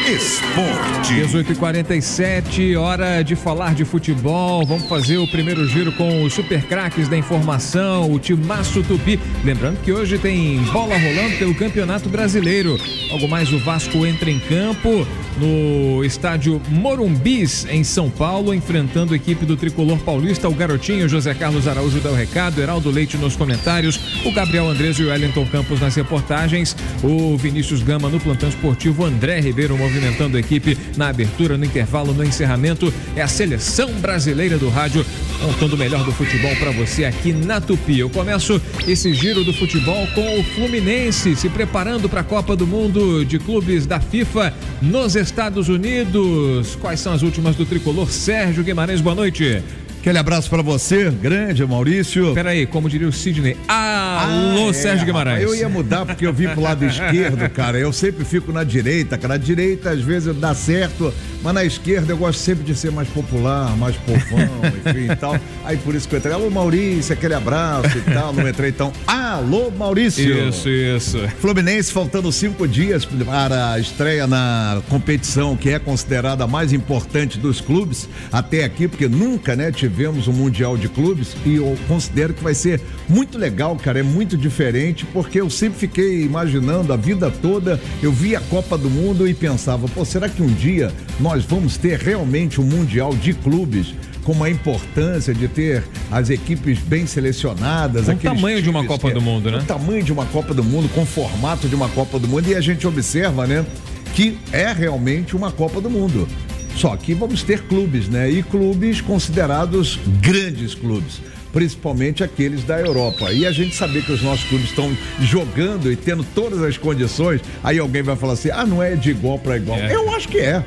Esporte. 18h47, hora de falar de futebol. Vamos fazer o primeiro giro com os super craques da informação, o Timaço Tupi. Lembrando que hoje tem bola rolando pelo Campeonato Brasileiro. Logo mais o Vasco entra em campo no estádio Morumbis, em São Paulo, enfrentando a equipe do Tricolor Paulista. O garotinho José Carlos Araújo dá o recado, Heraldo Leite nos comentários, o Gabriel Andrés e o Wellington Campos nas reportagens, o Vinícius Gama no plantão esportivo, André Ribeiro movimentando a equipe na abertura, no intervalo, no encerramento. É a seleção brasileira do rádio, contando o melhor do futebol para você aqui na Tupi. Eu começo esse giro do futebol com o Fluminense se preparando para a Copa do Mundo de Clubes da FIFA nos Estados Unidos. Quais são as últimas do tricolor? Sérgio Guimarães, boa noite. Aquele abraço pra você, grande Maurício. Peraí, como diria o Sidney, alô, Sérgio Guimarães. Eu ia mudar porque eu vim pro lado esquerdo, cara. Eu sempre fico na direita, cara. Na direita às vezes dá certo, mas na esquerda eu gosto sempre de ser mais popular, mais povão, enfim e tal. Aí por isso que eu entrei, alô Maurício, aquele abraço e tal. Não entrei então, alô Maurício. Isso. Fluminense faltando 5 dias para a estreia na competição que é considerada a mais importante dos clubes até aqui, porque nunca, né, tivemos um Mundial de Clubes, e eu considero que vai ser muito legal, cara, é muito diferente, porque eu sempre fiquei imaginando a vida toda, eu via a Copa do Mundo e pensava, pô, será que um dia nós vamos ter realmente um Mundial de Clubes com uma importância de ter as equipes bem selecionadas? O tamanho de uma Copa do Mundo, né? O tamanho de uma Copa do Mundo, com o formato de uma Copa do Mundo, e a gente observa, né, que é realmente uma Copa do Mundo. Só que vamos ter clubes, né? E clubes considerados grandes clubes, principalmente aqueles da Europa. E a gente saber que os nossos clubes estão jogando e tendo todas as condições, aí alguém vai falar assim, não é de igual para igual. Eu acho que é.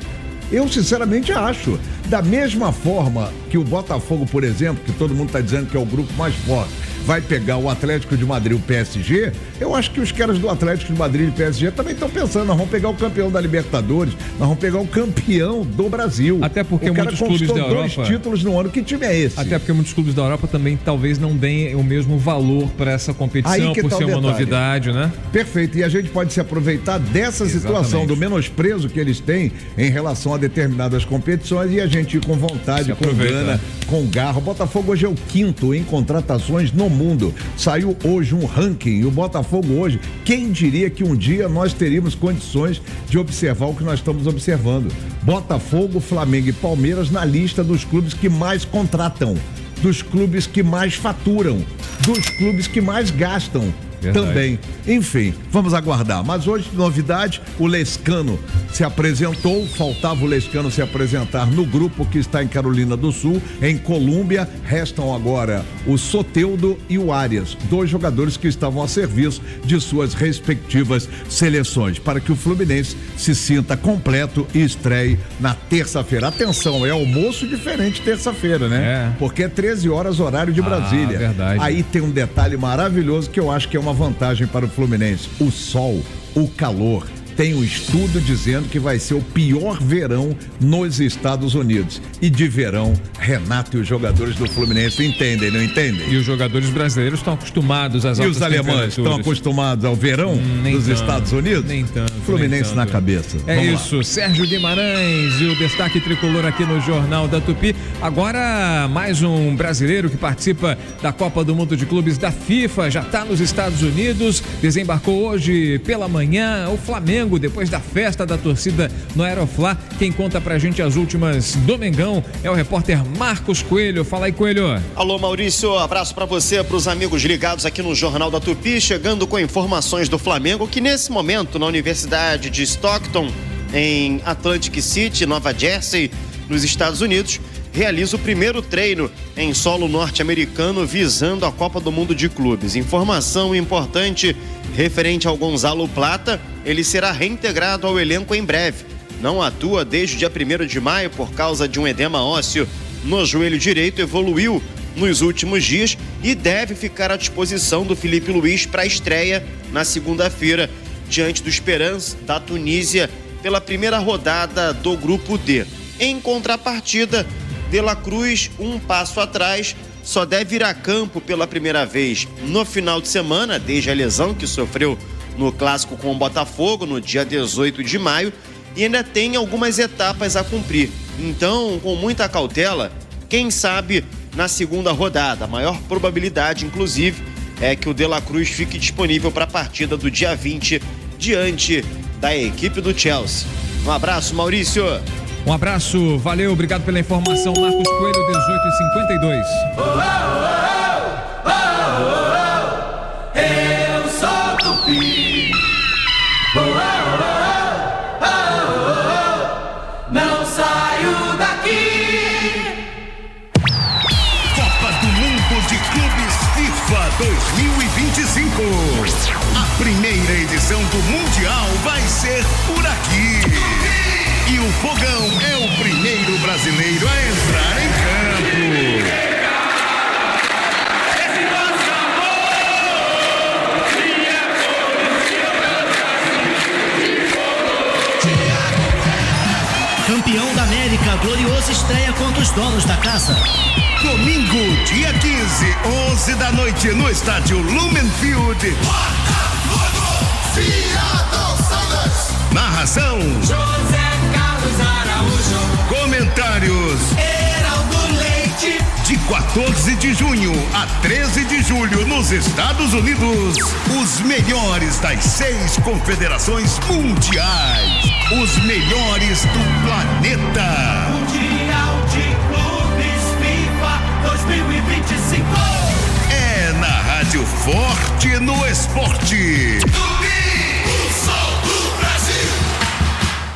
Eu sinceramente acho. Da mesma forma que o Botafogo, por exemplo, que todo mundo está dizendo que é o grupo mais forte, vai pegar o Atlético de Madrid e o PSG, eu acho que os caras do Atlético de Madrid e PSG também estão pensando, nós vamos pegar o campeão da Libertadores, nós vamos pegar o campeão do Brasil. Até porque muitos clubes da Europa... 2 títulos no ano, que time é esse? Até porque muitos clubes da Europa também talvez não deem o mesmo valor para essa competição, por ser uma novidade, né? Perfeito, e a gente pode se aproveitar dessa situação, do menosprezo que eles têm em relação a determinadas competições, e a gente ir com vontade, com gana, com garra. O Botafogo hoje é o 5º em contratações no mundo. Saiu hoje um ranking, e o Botafogo hoje, quem diria que um dia nós teríamos condições de observar o que nós estamos observando? Botafogo, Flamengo e Palmeiras na lista dos clubes que mais contratam, dos clubes que mais faturam, dos clubes que mais gastam. Verdade. Também. Enfim, vamos aguardar. Mas hoje, novidade, o Lescano se apresentou, faltava o Lescano se apresentar no grupo que está em Carolina do Sul, em Colômbia. Restam agora o Soteldo e o Arias, 2 jogadores que estavam a serviço de suas respectivas seleções, para que o Fluminense se sinta completo e estreie na terça-feira. Atenção, é almoço diferente terça-feira, né? Porque é 13 horas horário de Brasília. Verdade. Aí tem um detalhe maravilhoso que eu acho que é uma vantagem para o Fluminense: o sol, o calor. Tem um estudo dizendo que vai ser o pior verão nos Estados Unidos. E de verão, Renato e os jogadores do Fluminense entendem, não entendem? E os jogadores brasileiros estão acostumados às altas temperaturas. E os alemães estão acostumados ao verão dos Estados Unidos? Nem tanto. Fluminense na cabeça. É isso, Sérgio Guimarães e o destaque tricolor aqui no Jornal da Tupi. Agora, mais um brasileiro que participa da Copa do Mundo de Clubes da FIFA, já está nos Estados Unidos, desembarcou hoje pela manhã, o Flamengo, depois da festa da torcida no Aeroflá. Quem conta pra gente as últimas do Mengão é o repórter Marcos Coelho. Fala aí, Coelho. Alô, Maurício, abraço pra você, pros amigos ligados aqui no Jornal da Tupi, chegando com informações do Flamengo, que nesse momento na Universidade de Stockton, em Atlantic City, Nova Jersey, nos Estados Unidos, realiza o primeiro treino em solo norte-americano visando a Copa do Mundo de Clubes. Informação importante referente ao Gonzalo Plata: ele será reintegrado ao elenco em breve. Não atua desde o dia 1º de maio por causa de um edema ósseo no joelho direito, evoluiu nos últimos dias e deve ficar à disposição do Felipe Luiz para a estreia na segunda-feira diante do Esperance da Tunísia pela primeira rodada do Grupo D. Em contrapartida, De La Cruz, um passo atrás, só deve ir a campo pela primeira vez no final de semana, desde a lesão que sofreu no clássico com o Botafogo no dia 18 de maio, e ainda tem algumas etapas a cumprir. Então, com muita cautela, quem sabe na segunda rodada. A maior probabilidade, inclusive, é que o De La Cruz fique disponível para a partida do dia 20 diante da equipe do Chelsea. Um abraço, Maurício. Um abraço, valeu, obrigado pela informação. Marcos Coelho, 18h52. Eu sou Tupi. Não saio daqui. Copa do Mundo de Clubes FIFA 2025. A primeira edição do Mundial vai ser por aqui. E o Fogão é o primeiro brasileiro a entrar em campo. Campeão da América, glorioso estreia contra os donos da casa. Domingo, dia 15, 11 da noite, no estádio Lumen Field. Narração: José Carlos Araújo. Comentários: Heraldo Leite. De 14 de junho a 13 de julho, nos Estados Unidos, os melhores das 6 confederações mundiais. Os melhores do planeta. Mundial de Clubes FIFA 2025. É na Rádio Forte no Esporte.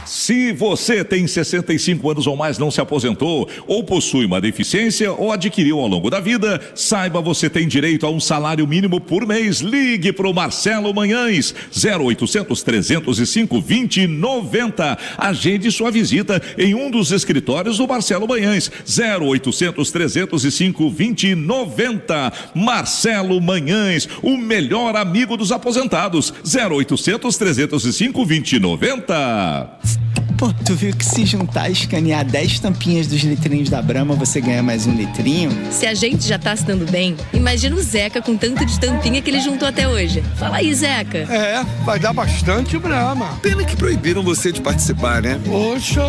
Se você tem 65 anos ou mais, não se aposentou, ou possui uma deficiência ou adquiriu ao longo da vida, saiba, você tem direito a um salário mínimo por mês. Ligue para o Marcelo Manhães, 0800 305 2090. Agende sua visita em um dos escritórios do Marcelo Manhães, 0800 305 2090. Marcelo Manhães, o melhor amigo dos aposentados, 0800 305 2090. Pô, tu viu que se juntar e escanear 10 tampinhas dos litrinhos da Brahma, você ganha mais um litrinho? Se a gente já tá se dando bem, imagina o Zeca com tanto de tampinha que ele juntou até hoje. Fala aí, Zeca. É, vai dar bastante Brahma. Pena que proibiram você de participar, né? Poxa,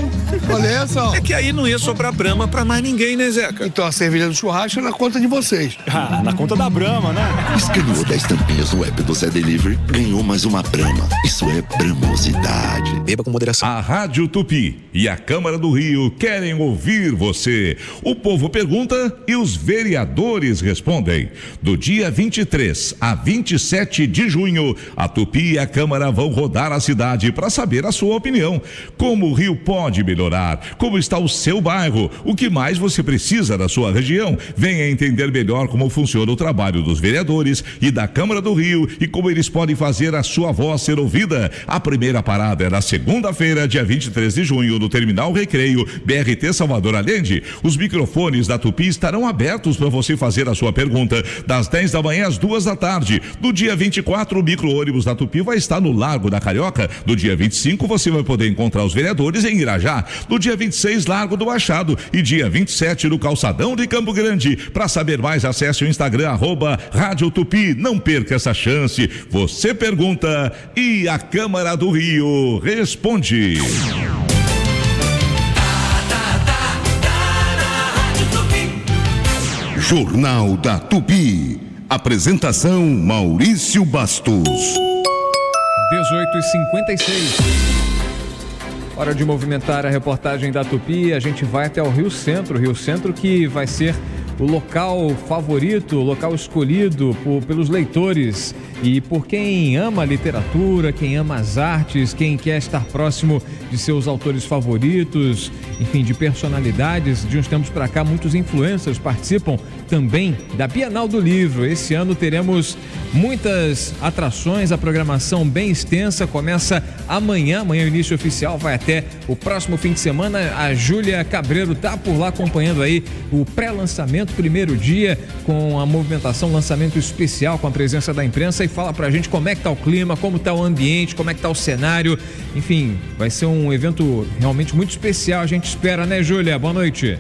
olha só. É que aí não ia sobrar Brahma pra mais ninguém, né, Zeca? Então a cerveja do churrasco é na conta de vocês. Ah, na conta da Brahma, né? Escaneou 10 tampinhas no app do Zé Delivery, ganhou mais uma Brahma. Isso é bramosidade. Beba com moderação. A Rádio Tupi e a Câmara do Rio querem ouvir você. O povo pergunta e os vereadores respondem. Do dia 23 a 27 de junho, a Tupi e a Câmara vão rodar a cidade para saber a sua opinião. Como o Rio pode melhorar? Como está o seu bairro? O que mais você precisa da sua região? Venha entender melhor como funciona o trabalho dos vereadores e da Câmara do Rio e como eles podem fazer a sua voz ser ouvida. A primeira parada é na segunda-feira, dia 23 de junho, no Terminal Recreio, BRT Salvador Allende. Os microfones da Tupi estarão abertos para você fazer a sua pergunta, das 10 da manhã às 2 da tarde. No dia 24, o micro-ônibus da Tupi vai estar no Largo da Carioca. No dia 25, você vai poder encontrar os vereadores em Irajá. No dia 26, Largo do Machado. E dia 27, no Calçadão de Campo Grande. Para saber mais, acesse o Instagram, @Rádio Tupi. Não perca essa chance. Você pergunta e a Câmara do Rio responde. Jornal da Tupi. Apresentação Maurício Bastos. 18h56. Hora de movimentar a reportagem da Tupi. A gente vai até o Rio Centro que vai ser o local favorito, o local escolhido pelos leitores e por quem ama a literatura, quem ama as artes, quem quer estar próximo de seus autores favoritos, enfim, de personalidades. De uns tempos para cá, muitos influencers participam também da Bienal do Livro. Esse ano teremos muitas atrações, a programação bem extensa, começa amanhã o início oficial, vai até o próximo fim de semana. A Júlia Cabreiro está por lá acompanhando aí o pré-lançamento, primeiro dia, com a movimentação, lançamento especial com a presença da imprensa, e fala pra gente como é que tá o clima, como tá o ambiente, como é que tá o cenário. Enfim, vai ser um evento realmente muito especial, a gente espera, né, Júlia? Boa noite.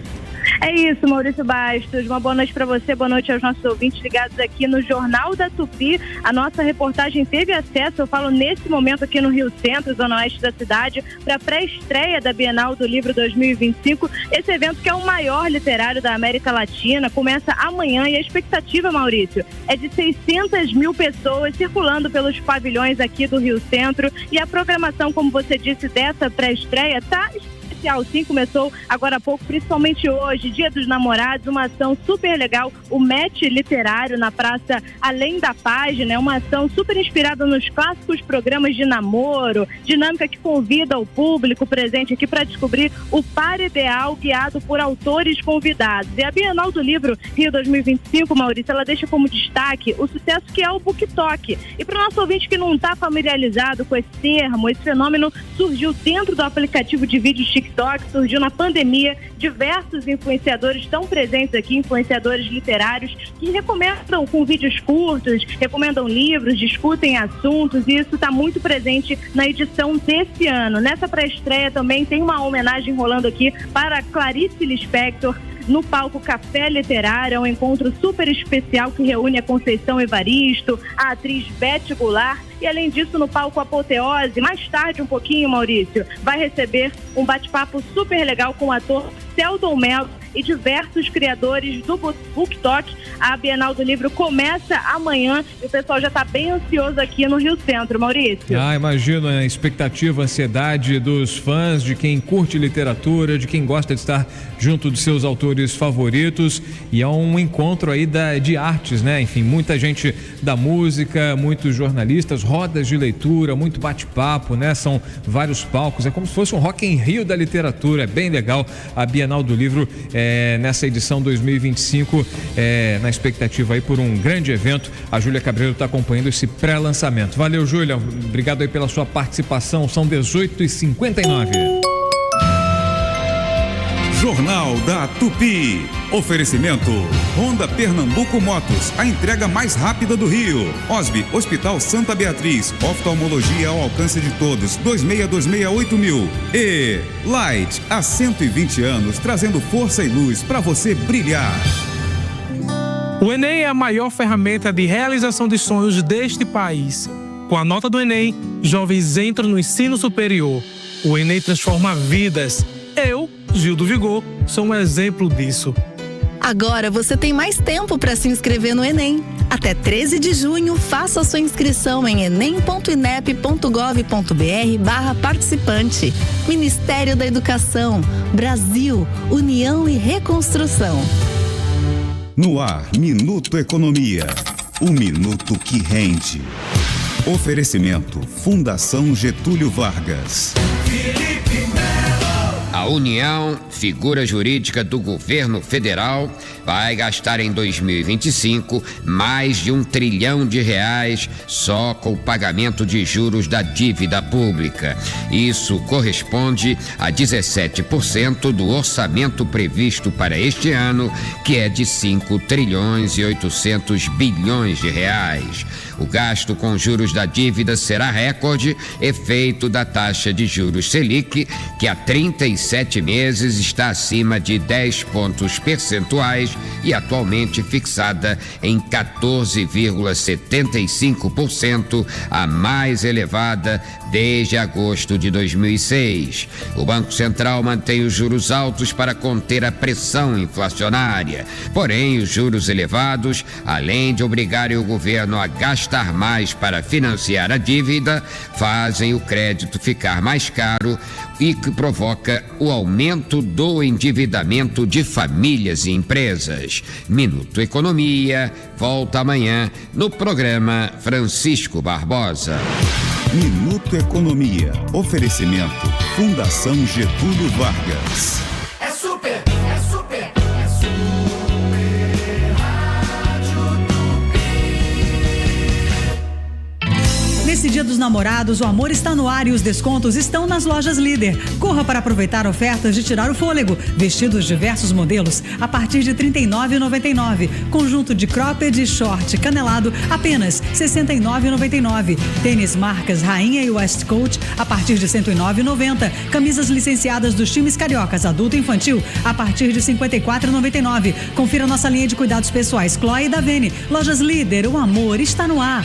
É isso, Maurício Bastos. Uma boa noite para você, boa noite aos nossos ouvintes ligados aqui no Jornal da Tupi. A nossa reportagem teve acesso, eu falo nesse momento aqui no Rio Centro, zona oeste da cidade, para a pré-estreia da Bienal do Livro 2025. Esse evento, que é o maior literário da América Latina, começa amanhã e a expectativa, Maurício, é de 600 mil pessoas circulando pelos pavilhões aqui do Rio Centro. E a programação, como você disse, dessa pré-estreia está especial, sim, começou agora há pouco, principalmente hoje, Dia dos Namorados, uma ação super legal, o match literário na Praça Além da Página, é uma ação super inspirada nos clássicos programas de namoro, dinâmica que convida o público presente aqui para descobrir o par ideal guiado por autores convidados. E a Bienal do Livro Rio 2025, Maurício, ela deixa como destaque o sucesso que é o BookTok. E para o nosso ouvinte que não está familiarizado com esse termo, esse fenômeno surgiu dentro do aplicativo de vídeos TikTok, surgiu na pandemia. Diversos influenciadores estão presentes aqui, influenciadores literários, que recomendam com vídeos curtos, recomendam livros, discutem assuntos, e isso está muito presente na edição desse ano. Nessa pré-estreia também tem uma homenagem rolando aqui para Clarice Lispector, no palco Café Literário, um encontro super especial que reúne a Conceição Evaristo, a atriz Beth Goulart, e além disso, no palco Apoteose, mais tarde um pouquinho, Maurício, vai receber um bate-papo super legal com o ator Selton Mello e diversos criadores do BookTok. A Bienal do Livro começa amanhã e o pessoal já está bem ansioso aqui no Rio Centro, Maurício. Imagino a expectativa, a ansiedade dos fãs, de quem curte literatura, de quem gosta de estar junto dos seus autores favoritos, e é um encontro aí de artes, né? Enfim, muita gente da música, muitos jornalistas, rodas de leitura, muito bate-papo, né? São vários palcos, é como se fosse um Rock in Rio da literatura, é bem legal a Bienal do Livro nessa edição 2025, na expectativa aí por um grande evento. A Júlia Cabreiro está acompanhando esse pré-lançamento. Valeu, Júlia, obrigado aí pela sua participação, são 18h59. Jornal da Tupi. Oferecimento Honda Pernambuco Motos, a entrega mais rápida do Rio. Osby, Hospital Santa Beatriz, oftalmologia ao alcance de todos, 26268000. E Light, há 120 anos, trazendo força e luz para você brilhar. O Enem é a maior ferramenta de realização de sonhos deste país. Com a nota do Enem, jovens entram no ensino superior. O Enem transforma vidas. Eu, Gil do Vigor, sou um exemplo disso. Agora você tem mais tempo para se inscrever no Enem. Até 13 de junho, faça a sua inscrição em enem.inep.gov.br/participante. Ministério da Educação, Brasil, União e Reconstrução. No ar, Minuto Economia. O minuto que rende. Oferecimento Fundação Getúlio Vargas. A União, figura jurídica do governo federal, vai gastar em 2025 mais de R$1 trilhão só com o pagamento de juros da dívida pública. Isso corresponde a 17% do orçamento previsto para este ano, que é de R$5 trilhões e 800 bilhões. O gasto com juros da dívida será recorde, efeito da taxa de juros Selic, que há 37 meses está acima de 10 pontos percentuais e atualmente fixada em 14,75%, a mais elevada desde agosto de 2006. O Banco Central mantém os juros altos para conter a pressão inflacionária. Porém, os juros elevados, além de obrigarem o governo a gastar mais para financiar a dívida, fazem o crédito ficar mais caro e que provoca o aumento do endividamento de famílias e empresas. Minuto Economia volta amanhã no programa Francisco Barbosa. Minuto Economia. Oferecimento Fundação Getúlio Vargas. É super, é super, é super Rádio Tupi. Nesse Dia dos Namorados, o amor está no ar e os descontos estão nas lojas Líder. Corra para aproveitar ofertas de tirar o fôlego. Vestidos diversos modelos a partir de R$ 39,99. Conjunto de cropped e short canelado apenas R$ 69,99. Tênis marcas Rainha e Westcoat a partir de R$ 109,90. Camisas licenciadas dos times cariocas adulto e infantil a partir de R$ 54,99. Confira nossa linha de cuidados pessoais Chloe e Davene. Lojas Líder, o amor está no ar.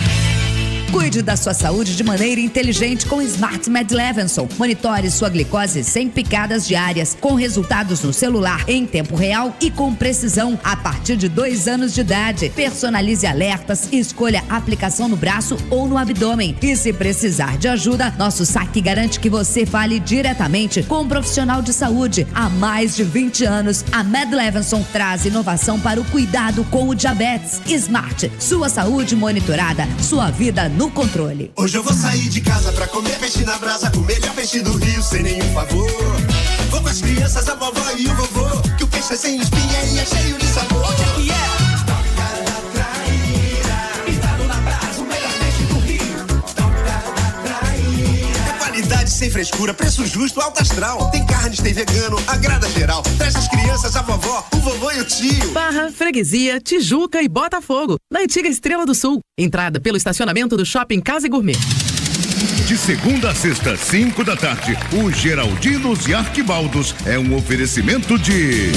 Cuide da sua saúde de maneira inteligente com Smart Med Levinson. Monitore sua glicose sem picadas diárias, com resultados no celular em tempo real e com precisão a partir de 2 anos de idade. Personalize alertas e escolha a aplicação no braço ou no abdômen. E se precisar de ajuda, nosso saque garante que você fale diretamente com um profissional de saúde. Há mais de 20 anos, a Med Levinson traz inovação para o cuidado com o diabetes. Smart, sua saúde monitorada, sua vida no controle. Hoje eu vou sair de casa pra comer peixe na brasa, o melhor peixe do Rio sem nenhum favor. Vou com as crianças, a vovó e o vovô, que o peixe é sem espinha e é cheio de sabor. Onde é que é? Sem frescura, preço justo, alto astral. Tem carnes, tem vegano, agrada geral. Traz as crianças, a vovó, o vovô e o tio. Barra, Freguesia, Tijuca e Botafogo. Na antiga Estrela do Sul. Entrada pelo estacionamento do Shopping Casa e Gourmet. De segunda a sexta, 5 da tarde, o Geraldinos e Arquibaldos é um oferecimento de...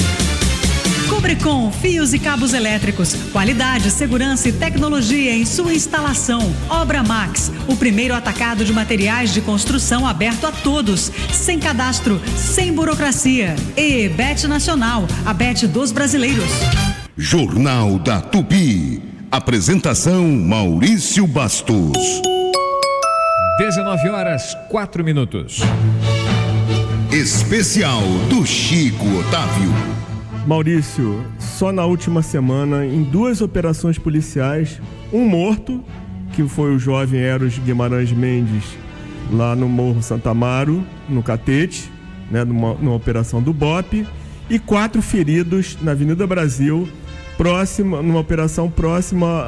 Cobrecon, fios e cabos elétricos, qualidade, segurança e tecnologia em sua instalação. Obra Max, o primeiro atacado de materiais de construção aberto a todos, sem cadastro, sem burocracia. E Bet Nacional, a Bet dos brasileiros. Jornal da Tupi. Apresentação Maurício Bastos. 19h04. Especial do Chico Otávio. Maurício, só na última semana, em 2 operações policiais, um morto, que foi o jovem Eros Guimarães Mendes, lá no Morro Santa Amaro, no Catete, né, numa operação do BOPE, e 4 feridos na Avenida Brasil, numa operação próxima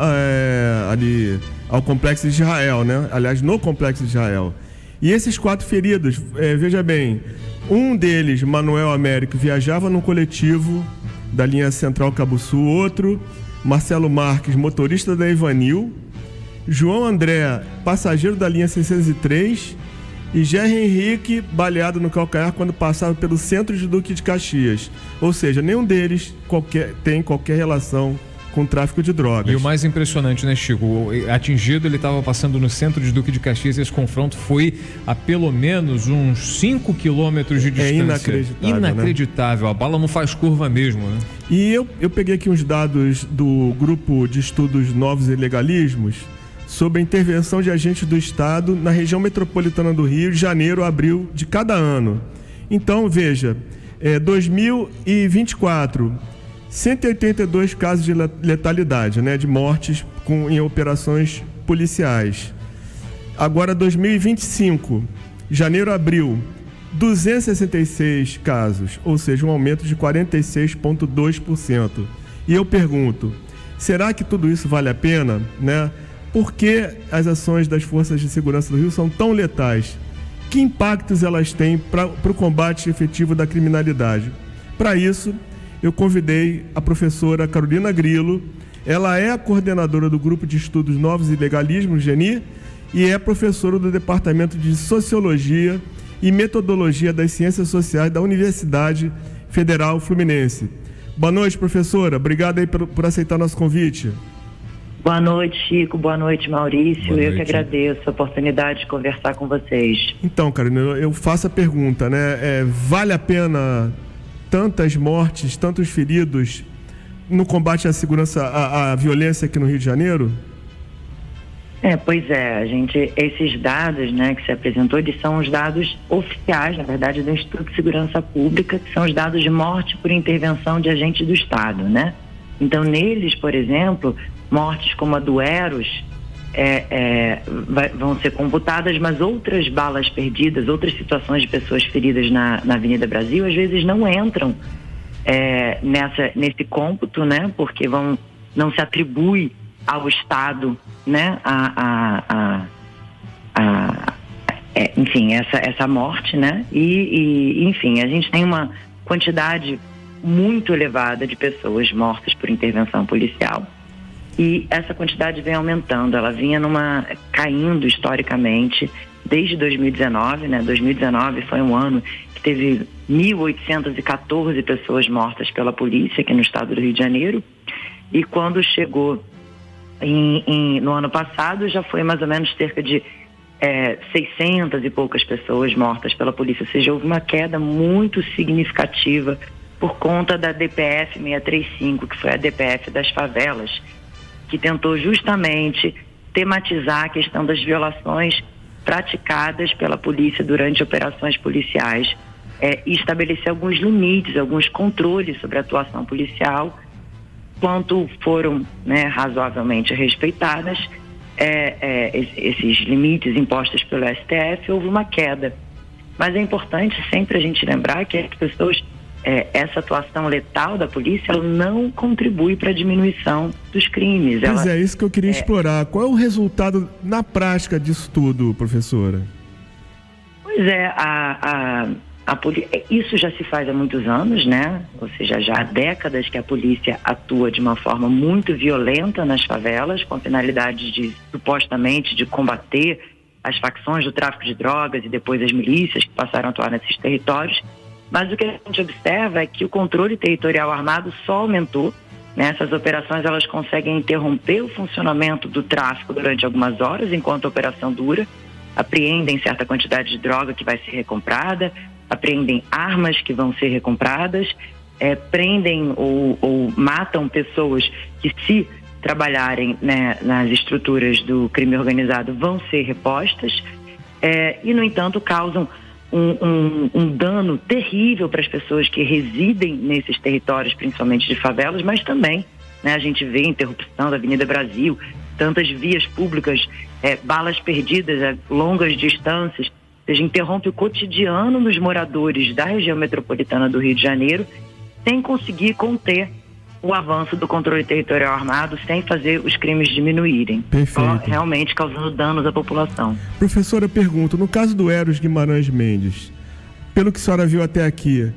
ali ao Complexo de Israel, né? Aliás, no Complexo de Israel. E esses 4 feridos, veja bem, um deles, Manuel Américo, viajava num coletivo da linha Central Cabo Sul. Outro, Marcelo Marques, motorista da Evanil. João André, passageiro da linha 603. E Jerry Henrique, baleado no calcanhar quando passava pelo centro de Duque de Caxias. Ou seja, nenhum deles tem qualquer relação com tráfico de drogas. E o mais impressionante, né, Chico? O atingido, ele estava passando no centro de Duque de Caxias e esse confronto foi a pelo menos uns 5 quilômetros de distância. É inacreditável. Inacreditável. Né? A bala não faz curva mesmo, né? E eu peguei aqui uns dados do Grupo de Estudos Novos Ilegalismos sobre a intervenção de agentes do Estado na região metropolitana do Rio de janeiro a abril de cada ano. Então, veja, 2024... 182 casos de letalidade, né, de mortes em operações policiais. Agora, 2025, janeiro a abril, 266 casos, ou seja, um aumento de 46,2%. E eu pergunto, será que tudo isso vale a pena, né? Por que as ações das forças de segurança do Rio são tão letais? Que impactos elas têm para o combate efetivo da criminalidade? Para isso, eu convidei a professora Carolina Grilo. Ela é a coordenadora do Grupo de Estudos Novos Ilegalismos, GENI, e é professora do Departamento de Sociologia e Metodologia das Ciências Sociais da Universidade Federal Fluminense. Boa noite, professora. Obrigado aí por aceitar nosso convite. Boa noite, Chico. Boa noite, Maurício. Boa noite. Eu que agradeço a oportunidade de conversar com vocês. Então, Carolina, eu faço a pergunta, né? Vale a pena tantas mortes, tantos feridos no combate à segurança, à violência aqui no Rio de Janeiro? Pois é, esses dados, né, que se apresentou, eles são os dados oficiais, na verdade, do Instituto de Segurança Pública, que são os dados de morte por intervenção de agentes do Estado, né? Então, neles, por exemplo, mortes como a do Eros vão ser computadas, mas outras balas perdidas, outras situações de pessoas feridas na Avenida Brasil, às vezes não entram nesse cômputo, né? Porque não se atribui ao Estado, né? A enfim, essa morte, né? Enfim, a gente tem uma quantidade muito elevada de pessoas mortas por intervenção policial. E essa quantidade vem aumentando, ela vinha caindo historicamente desde 2019, né? 2019 foi um ano que teve 1.814 pessoas mortas pela polícia aqui no estado do Rio de Janeiro. E quando chegou no ano passado, já foi mais ou menos cerca de 600 e poucas pessoas mortas pela polícia. Ou seja, houve uma queda muito significativa por conta da DPF 635, que foi a DPF das favelas, que tentou justamente tematizar a questão das violações praticadas pela polícia durante operações policiais e estabelecer alguns limites, alguns controles sobre a atuação policial. Quanto foram, né, razoavelmente respeitadas esses limites impostos pelo STF, houve uma queda. Mas é importante sempre a gente lembrar que as pessoas, essa atuação letal da polícia, ela não contribui para a diminuição dos crimes. Pois é isso que eu queria explorar. Qual é o resultado na prática disso tudo, professora? Pois é, isso já se faz há muitos anos, né? Ou seja, já há décadas que a polícia atua de uma forma muito violenta nas favelas, com a finalidade supostamente de combater as facções do tráfico de drogas e depois as milícias que passaram a atuar nesses territórios. Mas o que a gente observa é que o controle territorial armado só aumentou, né? Essas operações, elas conseguem interromper o funcionamento do tráfico durante algumas horas, enquanto a operação dura, apreendem certa quantidade de droga que vai ser recomprada, apreendem armas que vão ser recompradas, prendem ou matam pessoas que, se trabalharem, né, nas estruturas do crime organizado, vão ser repostas, e, no entanto, causam um dano terrível para as pessoas que residem nesses territórios, principalmente de favelas, mas também, né, a gente vê interrupção da Avenida Brasil, tantas vias públicas, balas perdidas a longas distâncias. Ou seja, interrompe o cotidiano dos moradores da região metropolitana do Rio de Janeiro, sem conseguir conter o avanço do controle territorial armado, sem fazer os crimes diminuírem. Perfeito. Realmente causando danos à população. Professora, eu pergunto, no caso do Eros Guimarães Mendes, pelo que a senhora viu até aqui,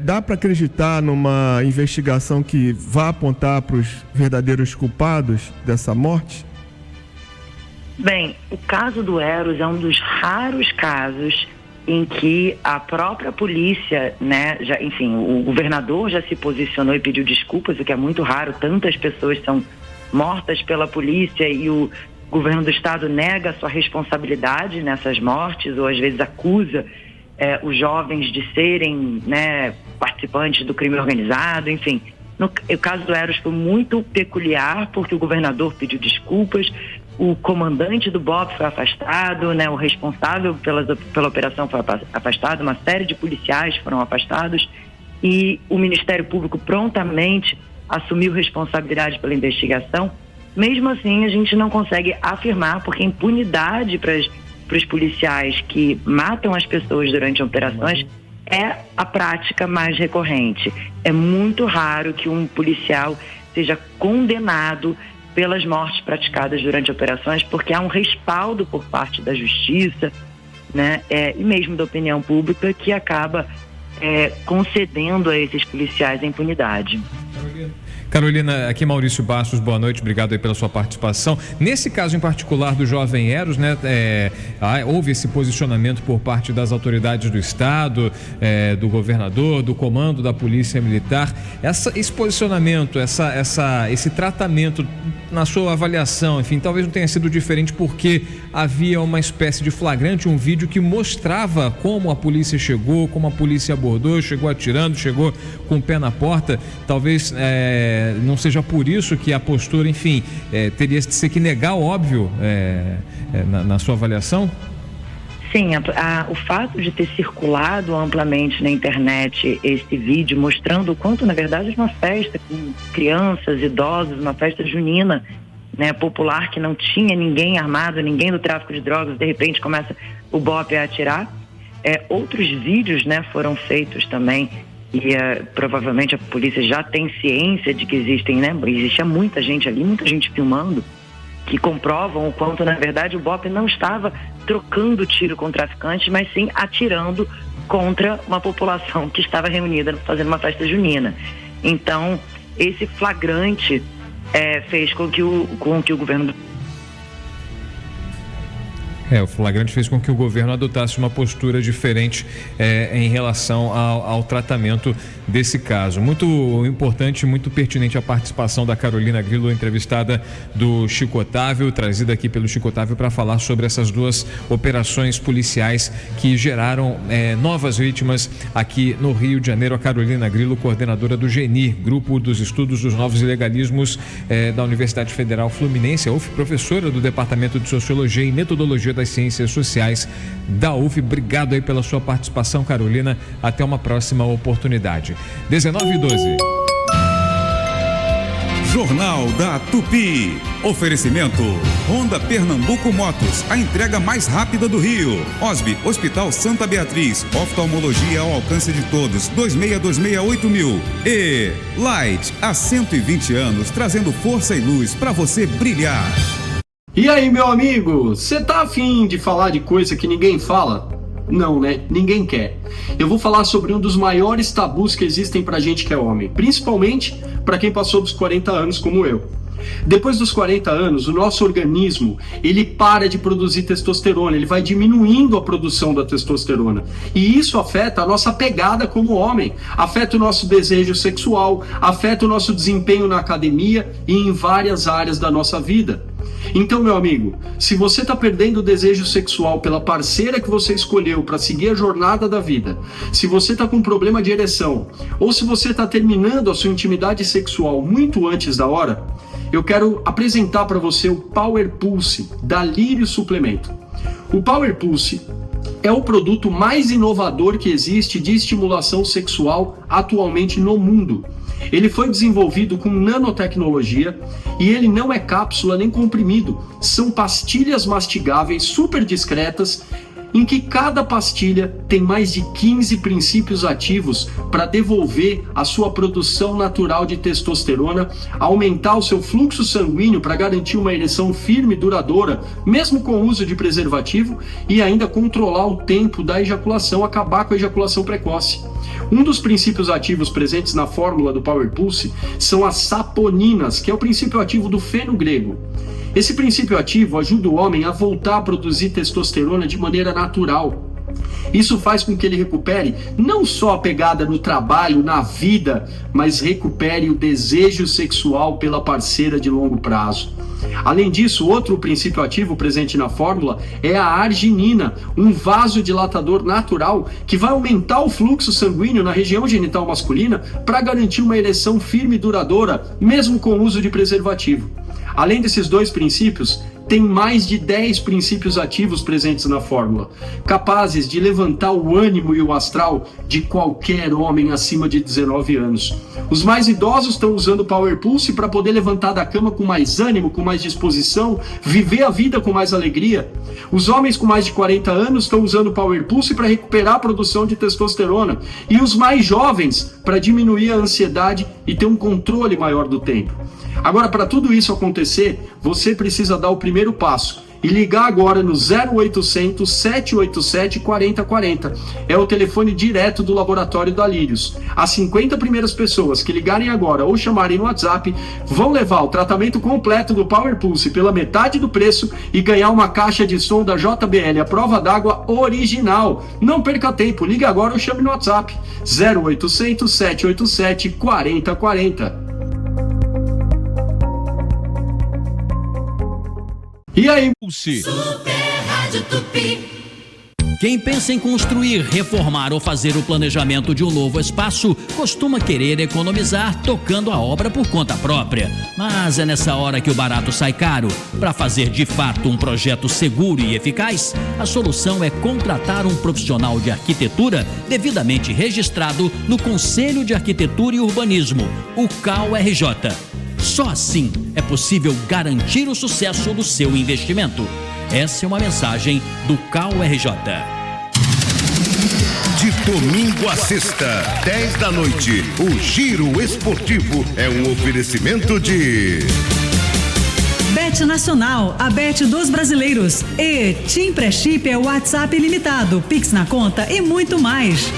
dá para acreditar numa investigação que vá apontar para os verdadeiros culpados dessa morte? Bem, o caso do Eros é um dos raros casos em que a própria polícia, né, o governador já se posicionou e pediu desculpas, o que é muito raro. Tantas pessoas são mortas pela polícia e o governo do estado nega a sua responsabilidade nessas mortes, ou às vezes acusa os jovens de serem, né, participantes do crime organizado, enfim. O caso do Eros foi muito peculiar, porque o governador pediu desculpas, o comandante do BOP foi afastado, né, o responsável pela operação foi afastado, uma série de policiais foram afastados e o Ministério Público prontamente assumiu responsabilidade pela investigação. Mesmo assim, a gente não consegue afirmar, porque a impunidade para os policiais que matam as pessoas durante operações é a prática mais recorrente. É muito raro que um policial seja condenado pelas mortes praticadas durante operações, porque há um respaldo por parte da justiça, né, e mesmo da opinião pública, que acaba concedendo a esses policiais a impunidade. Carolina, aqui Maurício Bastos, boa noite, obrigado aí pela sua participação. Nesse caso em particular do jovem Eros, né, houve esse posicionamento por parte das autoridades do Estado, do governador, do comando da Polícia Militar. Esse posicionamento, esse tratamento, na sua avaliação, enfim, talvez não tenha sido diferente porque havia uma espécie de flagrante, um vídeo que mostrava como a polícia chegou, como a polícia abordou, chegou atirando, chegou com o pé na porta. Talvez não seja por isso que a postura, enfim, teria de ser que negar o óbvio na sua avaliação? Sim, o fato de ter circulado amplamente na internet esse vídeo mostrando o quanto, na verdade, uma festa com crianças, idosos, uma festa junina, né, popular, que não tinha ninguém armado, ninguém do tráfico de drogas, de repente começa o BOP a atirar. Outros vídeos, né, foram feitos também e provavelmente a polícia já tem ciência de que existe muita gente ali, muita gente filmando, que comprovam o quanto, na verdade, o BOPE não estava trocando tiro com traficantes, mas sim atirando contra uma população que estava reunida fazendo uma festa junina. Então, esse flagrante fez com que o governo... O flagrante fez com que o governo adotasse uma postura diferente em relação ao tratamento desse caso. Muito importante, muito pertinente a participação da Carolina Grillo, entrevistada do Chico Otávio, trazida aqui pelo Chico Otávio para falar sobre essas duas operações policiais que geraram novas vítimas aqui no Rio de Janeiro. A Carolina Grillo, coordenadora do GENI, Grupo dos Estudos dos Novos Ilegalismos da Universidade Federal Fluminense, a UF, professora do Departamento de Sociologia e Metodologia das Ciências Sociais da UF. Obrigado aí pela sua participação, Carolina. Até uma próxima oportunidade. 19h12. Jornal da Tupi. Oferecimento Honda Pernambuco Motos, a entrega mais rápida do Rio. OSB, Hospital Santa Beatriz, oftalmologia ao alcance de todos, 26268000. E Light, há 120 anos, trazendo força e luz para você brilhar. E aí, meu amigo, você tá afim de falar de coisa que ninguém fala? Não, né? Ninguém quer. Eu vou falar sobre um dos maiores tabus que existem pra gente que é homem, principalmente pra quem passou dos 40 anos como eu. Depois dos 40 anos, o nosso organismo, ele para de produzir testosterona, ele vai diminuindo a produção da testosterona. E isso afeta a nossa pegada como homem, afeta o nosso desejo sexual, afeta o nosso desempenho na academia e em várias áreas da nossa vida. Então, meu amigo, se você está perdendo o desejo sexual pela parceira que você escolheu para seguir a jornada da vida, se você está com problema de ereção, ou se você está terminando a sua intimidade sexual muito antes da hora, eu quero apresentar para você o Power Pulse da Lírio Suplemento. O Power Pulse é o produto mais inovador que existe de estimulação sexual atualmente no mundo. Ele foi desenvolvido com nanotecnologia e ele não é cápsula nem comprimido. São pastilhas mastigáveis super discretas em que cada pastilha tem mais de 15 princípios ativos para devolver a sua produção natural de testosterona, aumentar o seu fluxo sanguíneo para garantir uma ereção firme e duradoura, mesmo com o uso de preservativo, e ainda controlar o tempo da ejaculação, acabar com a ejaculação precoce. Um dos princípios ativos presentes na fórmula do Power Pulse são as saponinas, que é o princípio ativo do feno grego. Esse princípio ativo ajuda o homem a voltar a produzir testosterona de maneira natural. Isso faz com que ele recupere não só a pegada no trabalho, na vida, mas recupere o desejo sexual pela parceira de longo prazo. Além disso, outro princípio ativo presente na fórmula é a arginina, um vasodilatador natural que vai aumentar o fluxo sanguíneo na região genital masculina para garantir uma ereção firme e duradoura, mesmo com o uso de preservativo. Além desses dois princípios, tem mais de 10 princípios ativos presentes na fórmula, capazes de levantar o ânimo e o astral de qualquer homem acima de 19 anos. Os mais idosos estão usando o Power Pulse para poder levantar da cama com mais ânimo, com mais disposição, viver a vida com mais alegria. Os homens com mais de 40 anos estão usando o Power Pulse para recuperar a produção de testosterona. E os mais jovens para diminuir a ansiedade e ter um controle maior do tempo. Agora, para tudo isso acontecer, você precisa dar o primeiro passo e ligar agora no 0800 787 4040. É o telefone direto do laboratório da Lírios. As 50 primeiras pessoas que ligarem agora ou chamarem no WhatsApp vão levar o tratamento completo do Power Pulse pela metade do preço e ganhar uma caixa de som da JBL, a prova d'água original. Não perca tempo, ligue agora ou chame no WhatsApp 0800 787 4040. E aí, Super Rádio Tupi. Quem pensa em construir, reformar ou fazer o planejamento de um novo espaço costuma querer economizar tocando a obra por conta própria. Mas é nessa hora que o barato sai caro. Para fazer de fato um projeto seguro e eficaz, a solução é contratar um profissional de arquitetura devidamente registrado no Conselho de Arquitetura e Urbanismo, o CAU-RJ. Só assim é possível garantir o sucesso do seu investimento. Essa é uma mensagem do CAU-RJ. De domingo a sexta, 10 da noite, o Giro Esportivo é um oferecimento de Bet Nacional, a Bet dos brasileiros. E Tim Pré-Chip é o WhatsApp ilimitado, Pix na conta e muito mais.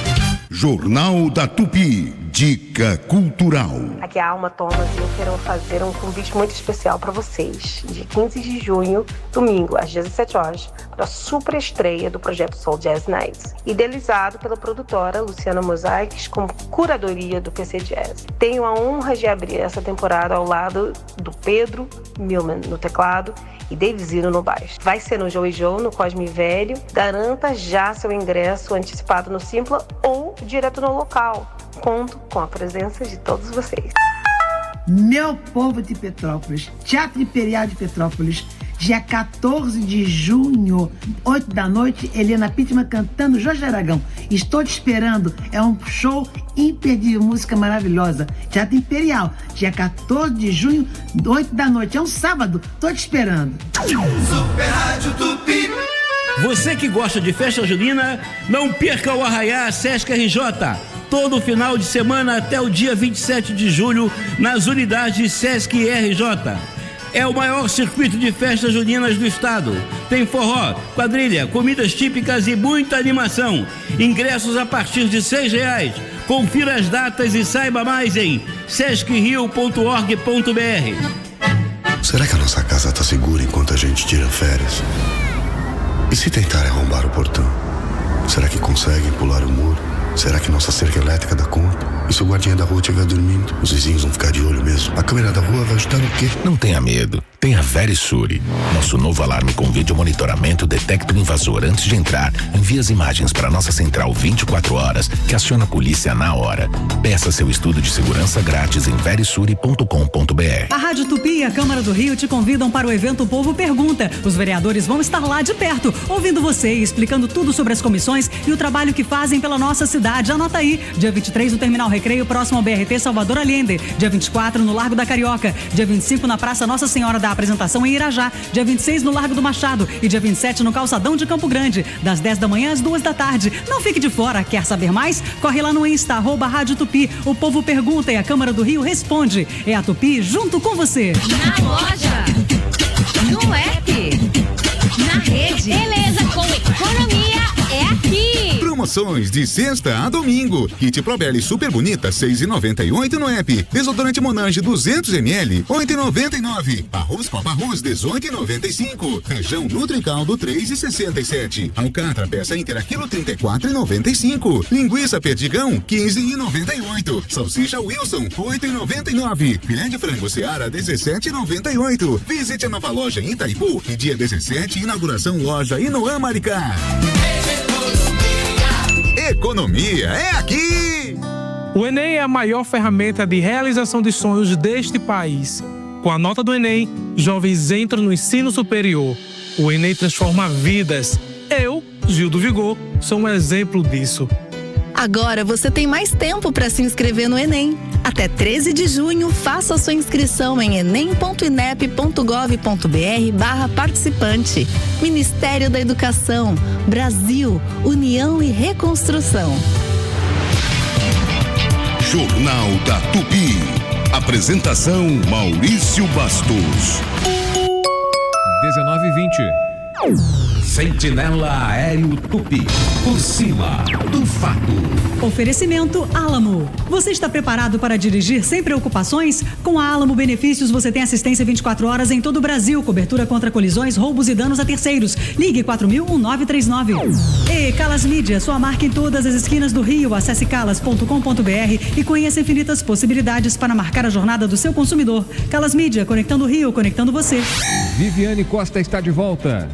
Jornal da Tupi. Dica Cultural. Aqui é a Alma Thomas e eu quero fazer um convite muito especial para vocês. Dia 15 de junho, domingo, às 17 horas, para a super estreia do projeto Soul Jazz Nights, idealizado pela produtora Luciana Mosaics com curadoria do PC Jazz. Tenho a honra de abrir essa temporada ao lado do Pedro Milman no teclado e Dave Zino no baixo. Vai ser no Joe Joe, no Cosme Velho. Garanta já seu ingresso antecipado no Simpla ou direto no local. Conto com a presença de todos vocês. Meu povo de Petrópolis, Teatro Imperial de Petrópolis, dia 14 de junho, 8 da noite, Helena Pittman cantando Jorge Aragão. Estou te esperando, é um show imperdível, música maravilhosa. Teatro Imperial, dia 14 de junho, 8 da noite, é um sábado, tô te esperando. Super Rádio Tupi. Você que gosta de festa junina, não perca o Arraiá Sesc RJ. Todo final de semana até o dia 27 de julho nas unidades Sesc RJ. É o maior circuito de festas juninas do estado. Tem forró, quadrilha, comidas típicas e muita animação. Ingressos a partir de R$6. Confira as datas e saiba mais em sescrio.org.br. Será que a nossa casa está segura enquanto a gente tira férias? E se tentarem arrombar o portão? Será que conseguem pular o muro? Será que nossa cerca elétrica dá conta? E se o guardinha da rua estiver dormindo? Os vizinhos vão ficar de olho mesmo. A câmera da rua vai ajudar o quê? Não tenha medo. Tenha Verisure. Nosso novo alarme com vídeo monitoramento detecta o invasor antes de entrar. Envia as imagens para nossa central 24 horas, que aciona a polícia na hora. Peça seu estudo de segurança grátis em verisure.com.br. A Rádio Tupi e a Câmara do Rio te convidam para o evento Povo Pergunta. Os vereadores vão estar lá de perto, ouvindo você e explicando tudo sobre as comissões e o trabalho que fazem pela nossa cidade. Anota aí, dia 23 no Terminal Recreio, próximo ao BRT Salvador Allende. Dia 24 no Largo da Carioca. Dia 25 na Praça Nossa Senhora da Apresentação em Irajá. Dia 26 no Largo do Machado. E dia 27 no Calçadão de Campo Grande. Das 10 da manhã às 2 da tarde. Não fique de fora. Quer saber mais? Corre lá no Insta, @Rádio Tupi. O povo pergunta e a Câmara do Rio responde. É a Tupi junto com você. Na loja, no app, na rede. Beleza, com economia é aqui. Promoções de sexta a domingo. Kit Probelli Super Bonita, R$6,98 no app. Desodorante Monange 200ml, R$8,99. Arroz Copa Arroz, R$18,95. Feijão Nutricaldo, R$3,67. Alcatra peça inteira quilo, R$34,95. Linguiça Perdigão, R$15,98. Salsicha Wilson, R$8,99. Filé de frango Seara, R$17,98. Visite a nova loja em Itaipu. E dia 17, inauguração loja Inoã Maricá. Economia é aqui! O Enem é a maior ferramenta de realização de sonhos deste país. Com a nota do Enem, jovens entram no ensino superior. O Enem transforma vidas. Eu, Gil do Vigor, sou um exemplo disso. Agora você tem mais tempo para se inscrever no Enem. Até 13 de junho, faça a sua inscrição em enem.inep.gov.br/participante. Ministério da Educação, Brasil, União e Reconstrução. Jornal da Tupi. Apresentação Maurício Bastos. 19h20. Sentinela Aéreo Tupi. Por cima do fato. Oferecimento Álamo. Você está preparado para dirigir sem preocupações? Com a Álamo Benefícios você tem assistência 24 horas em todo o Brasil, cobertura contra colisões, roubos e danos a terceiros. Ligue 4000-1939. E Calas Mídia, sua marca em todas as esquinas do Rio. Acesse calas.com.br e conheça infinitas possibilidades para marcar a jornada do seu consumidor. Calas Mídia, conectando o Rio, conectando você. Viviane Costa está de volta.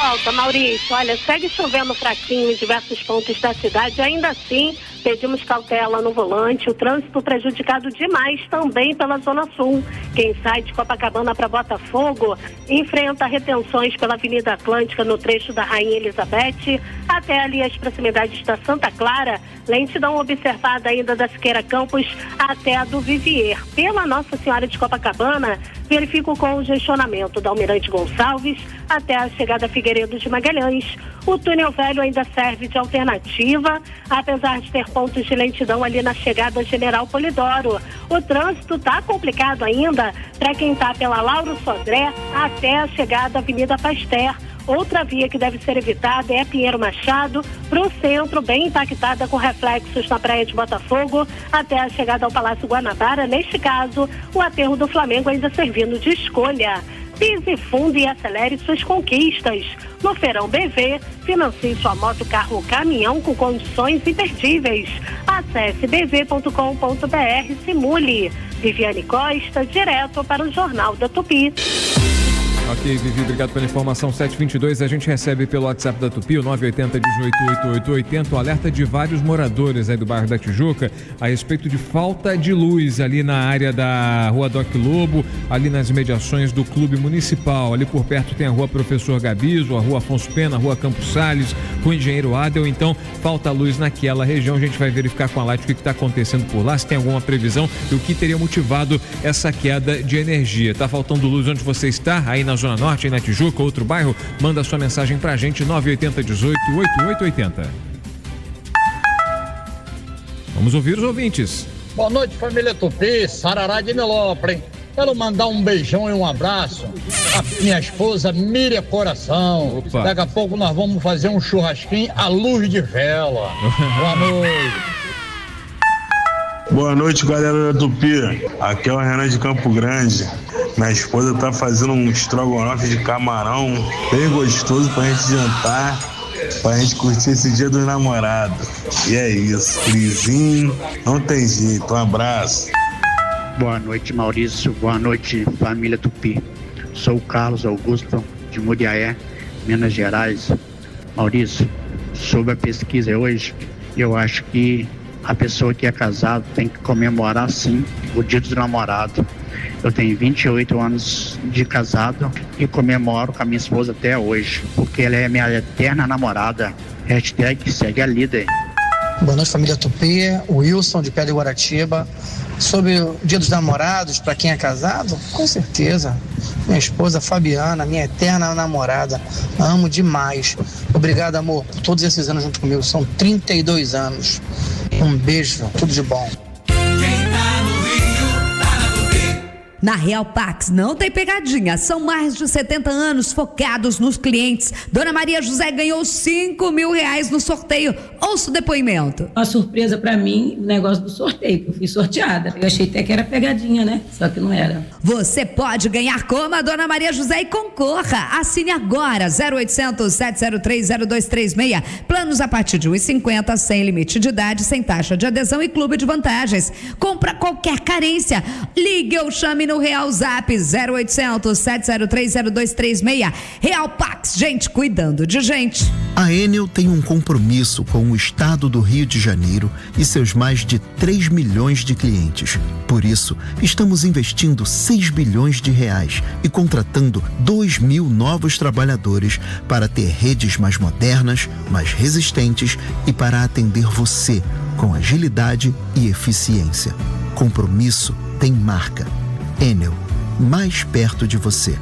Volta, Maurício. Olha, segue chovendo fraquinho em diversos pontos da cidade. Ainda assim, pedimos cautela no volante. O trânsito prejudicado demais também pela Zona Sul. Quem sai de Copacabana para Botafogo enfrenta retenções pela Avenida Atlântica no trecho da Rainha Elizabeth até ali as proximidades da Santa Clara. Lentidão observada ainda da Siqueira Campos até a do Vivier. pela Nossa Senhora de Copacabana, verifica o congestionamento da Almirante Gonçalves até a chegada a Figueiredo de Magalhães. O túnel velho ainda serve de alternativa, apesar de ter pontos de lentidão ali na chegada General Polidoro. O trânsito está complicado ainda para quem está pela Lauro Sodré até a chegada à Avenida Pasteur. Outra via que deve ser evitada é a Pinheiro Machado, para o centro, bem impactada com reflexos na Praia de Botafogo, até a chegada ao Palácio Guanabara. Neste caso, o aterro do Flamengo ainda servindo de escolha. Pise fundo e acelere suas conquistas. No Feirão BV, financie sua moto, carro ou caminhão com condições imperdíveis. Acesse bv.com.br, simule. Viviane Costa, direto para o Jornal da Tupi. Ok, Vivi, obrigado pela informação. 722, a gente recebe pelo WhatsApp da Tupi, o 980-188880, o alerta de vários moradores aí do bairro da Tijuca a respeito de falta de luz ali na área da Rua Doc Lobo, ali nas imediações do Clube Municipal. Ali por perto tem a Rua Professor Gabiso, a Rua Afonso Pena, a Rua Campos Salles, Rua Engenheiro Adel. Então, falta luz naquela região. A gente vai verificar com a Light o que está acontecendo por lá, se tem alguma previsão e o que teria motivado essa queda de energia. Tá faltando luz onde você está, aí na Zona Norte, aí na Tijuca, outro bairro? Manda sua mensagem pra gente, 980-18-8880. Vamos ouvir os ouvintes. Boa noite, família Tupi, Sarará de Nilópolis. Quero mandar um beijão e um abraço à minha esposa Miriam Coração. Opa. Daqui a pouco nós vamos fazer um churrasquinho à luz de vela. Boa noite. Boa noite, galera da Tupi. Aqui é o Renan de Campo Grande. Minha esposa tá fazendo um estrogonofe de camarão bem gostoso pra gente jantar, pra gente curtir esse dia dos namorados. E é isso, frisinho, não tem jeito. Um abraço. Boa noite, Maurício. Boa noite, família Tupi. Sou o Carlos Augusto de Muriaé, Minas Gerais. Maurício, sobre a pesquisa hoje, eu acho que a pessoa que é casada tem que comemorar sim o dia dos namorados. Eu tenho 28 anos de casado e comemoro com a minha esposa até hoje, porque ela é minha eterna namorada. Hashtag segue a líder. Boa noite, família Tupi. Wilson de Pedra Guaratiba. Sobre o dia dos namorados, para quem é casado, com certeza. Minha esposa Fabiana, minha eterna namorada. Amo demais. Obrigado, amor, por todos esses anos junto comigo. São 32 anos. Um beijo, tudo de bom. Na Real Pax não tem pegadinha, são mais de 70 anos focados nos clientes. Dona Maria José ganhou R$5.000 no sorteio. Ouça o depoimento. Uma surpresa pra mim, o negócio do sorteio, que eu fui sorteada. Eu achei até que era pegadinha, né? Só que não era. Você pode ganhar como a Dona Maria José e concorra. Assine agora, 0800-703-0236. Planos a partir de R$1,50, sem limite de idade, sem taxa de adesão e clube de vantagens. Compra qualquer carência. Ligue ou chame no Real Zap 0800-703-0236. Real Pax, gente cuidando de gente. A Enel tem um compromisso com o estado do Rio de Janeiro e seus mais de 3 milhões de clientes. Por isso, estamos investindo R$6 bilhões e contratando 2.000 novos trabalhadores para ter redes mais modernas, mais resistentes e para atender você com agilidade e eficiência. Compromisso tem marca. Enel, mais perto de você.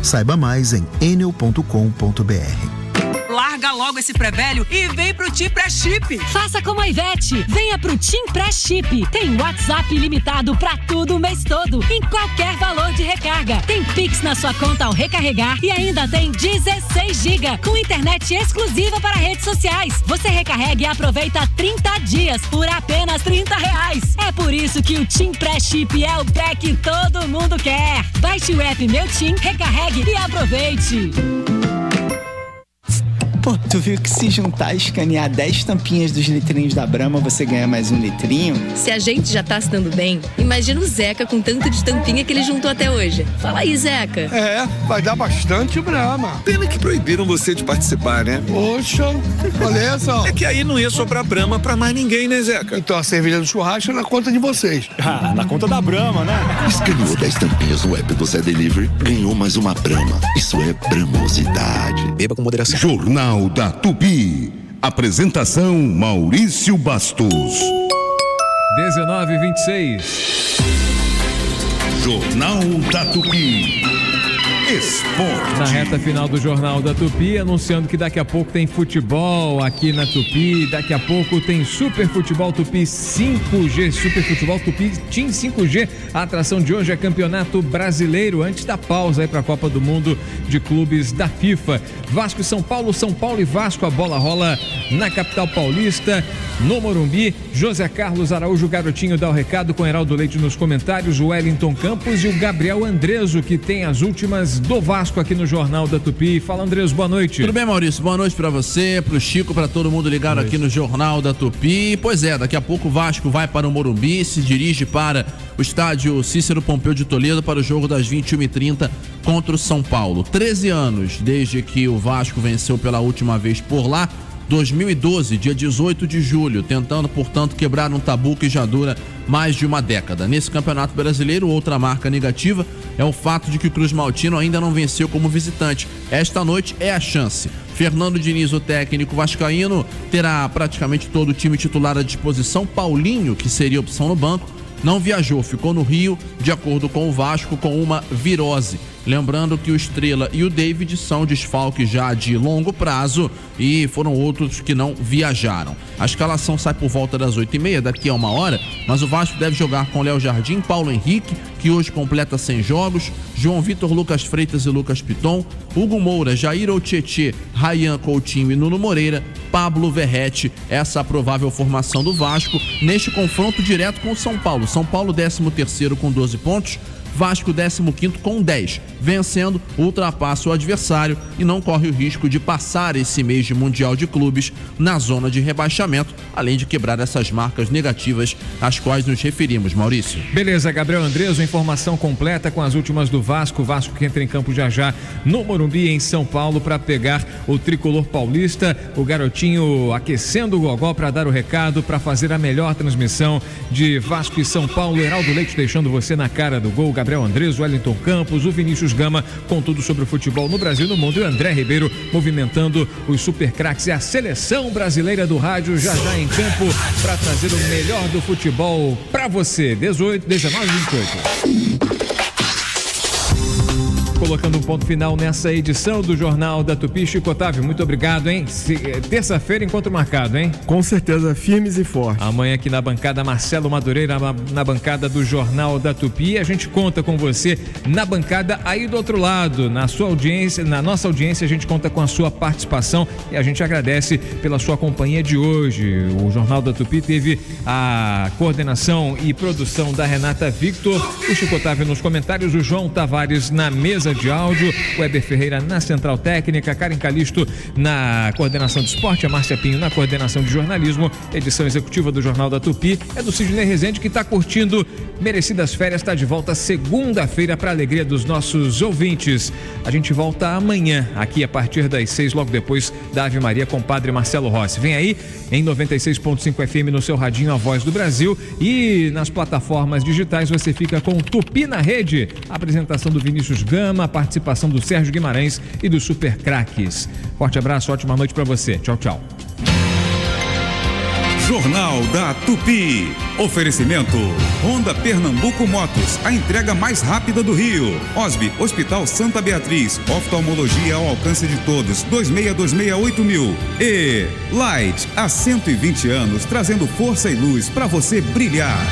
Saiba mais em enel.com.br. Larga logo esse pré-velho e vem pro Tim Pré-Chip. Faça como a Ivete, venha pro Tim Pré-Chip. Tem WhatsApp ilimitado pra tudo o mês todo, em qualquer valor de recarga. Tem Pix na sua conta ao recarregar e ainda tem 16 GB com internet exclusiva para redes sociais. Você recarrega e aproveita 30 dias por apenas R$30. É por isso que o Tim Pré-Chip é o pré que todo mundo quer. Baixe o app Meu Tim, recarregue e aproveite. Pô, tu viu que se juntar e escanear 10 tampinhas dos litrinhos da Brahma, você ganha mais um litrinho? Se a gente já tá se dando bem, imagina o Zeca com tanto de tampinha que ele juntou até hoje. Fala aí, Zeca. É, vai dar bastante Brahma. Pena que proibiram você de participar, né? Poxa, olha só. É que aí não ia sobrar Brahma pra mais ninguém, né, Zeca? Então a cerveja do churrasco é na conta de vocês. Ah, na conta da Brahma, né? Escaneou 10 tampinhas no app do Zé Delivery, ganhou mais uma Brahma. Isso é bramosidade. Beba com moderação. Jornal da Tupi. Apresentação Maurício Bastos. 19h26. Jornal da Tupi. Esporte. Na reta final do Jornal da Tupi, anunciando que daqui a pouco tem futebol aqui na Tupi, daqui a pouco tem Super Futebol Tupi 5G, Super Futebol Tupi Team 5G. A atração de hoje é Campeonato Brasileiro, antes da pausa aí para a Copa do Mundo de Clubes da FIFA. Vasco e São Paulo e Vasco, a bola rola na capital paulista, no Morumbi. José Carlos Araújo, garotinho, dá o recado com Heraldo Leite nos comentários, o Wellington Campos e o Gabriel Andreso, que tem as últimas do Vasco aqui no Jornal da Tupi. Fala, Andreso, boa noite. Tudo bem, Maurício? Boa noite pra você, pro Chico, pra todo mundo ligado aqui no Jornal da Tupi. Pois é, daqui a pouco o Vasco vai para o Morumbi, se dirige para o estádio Cícero Pompeu de Toledo para o jogo das 21h30 contra o São Paulo. 13 anos desde que o Vasco venceu pela última vez por lá, 2012, dia 18 de julho, tentando, portanto, quebrar um tabu que já dura mais de uma década. Nesse Campeonato Brasileiro, outra marca negativa é o fato de que o Cruz Maltino ainda não venceu como visitante. Esta noite é a chance. Fernando Diniz, o técnico vascaíno, terá praticamente todo o time titular à disposição. Paulinho, que seria opção no banco, não viajou, ficou no Rio, de acordo com o Vasco, com uma virose. Lembrando que o Estrela e o David são desfalques já de longo prazo e foram outros que não viajaram. A escalação sai por volta das 8h30, daqui a uma hora, mas o Vasco deve jogar com Léo Jardim, Paulo Henrique, que hoje completa 100 jogos, João Vitor, Lucas Freitas e Lucas Piton, Hugo Moura, Jair Outietê, Rayan Coutinho e Nuno Moreira, Pablo Verrete. Essa é a provável formação do Vasco neste confronto direto com o São Paulo. São Paulo 13º com 12 pontos, Vasco 15º com 10, vencendo, ultrapassa o adversário e não corre o risco de passar esse mês de Mundial de Clubes na zona de rebaixamento, além de quebrar essas marcas negativas às quais nos referimos, Maurício. Beleza, Gabriel Andreso, informação completa com as últimas do Vasco. O Vasco que entra em campo já no Morumbi, em São Paulo, para pegar o tricolor paulista. O garotinho aquecendo o gogó para dar o recado, para fazer a melhor transmissão de Vasco e São Paulo. Heraldo Leite deixando você na cara do gol. Gabriel Andreso, Wellington Campos, o Vinícius Gama com tudo sobre o futebol no Brasil e no mundo, e o André Ribeiro movimentando os super craques e a seleção brasileira do rádio já em campo para trazer o melhor do futebol para você. 18, 19 e 28. Colocando um ponto final nessa edição do Jornal da Tupi. Chico Otávio, muito obrigado, hein? Terça-feira, encontro marcado, hein? Com certeza, firmes e fortes. Amanhã aqui na bancada, Marcelo Madureira, na bancada do Jornal da Tupi. A gente conta com você na bancada aí do outro lado, na sua audiência, na nossa audiência. A gente conta com a sua participação e a gente agradece pela sua companhia de hoje. O Jornal da Tupi teve a coordenação e produção da Renata Victor, o Chico Otávio nos comentários, o João Tavares na mesa de áudio, o Weber Ferreira na central técnica, Karen Calisto na coordenação de esporte, a Márcia Pinho na coordenação de jornalismo. Edição executiva do Jornal da Tupi é do Sidney Rezende, que está curtindo merecidas férias, está de volta segunda-feira para a alegria dos nossos ouvintes. A gente volta amanhã, aqui a partir das 6, logo depois da Ave Maria com o Padre Marcelo Rossi. Vem aí em 96.5 FM no seu radinho, a Voz do Brasil, e nas plataformas digitais você fica com Tupi na Rede, a apresentação do Vinícius Gama, a participação do Sérgio Guimarães e dos Super Craques. Forte abraço, ótima noite para você. Tchau, tchau. Jornal da Tupi. Oferecimento Honda Pernambuco Motos, a entrega mais rápida do Rio. Osby, Hospital Santa Beatriz, oftalmologia ao alcance de todos, 26268000. E Light, há 120 anos, trazendo força e luz para você brilhar.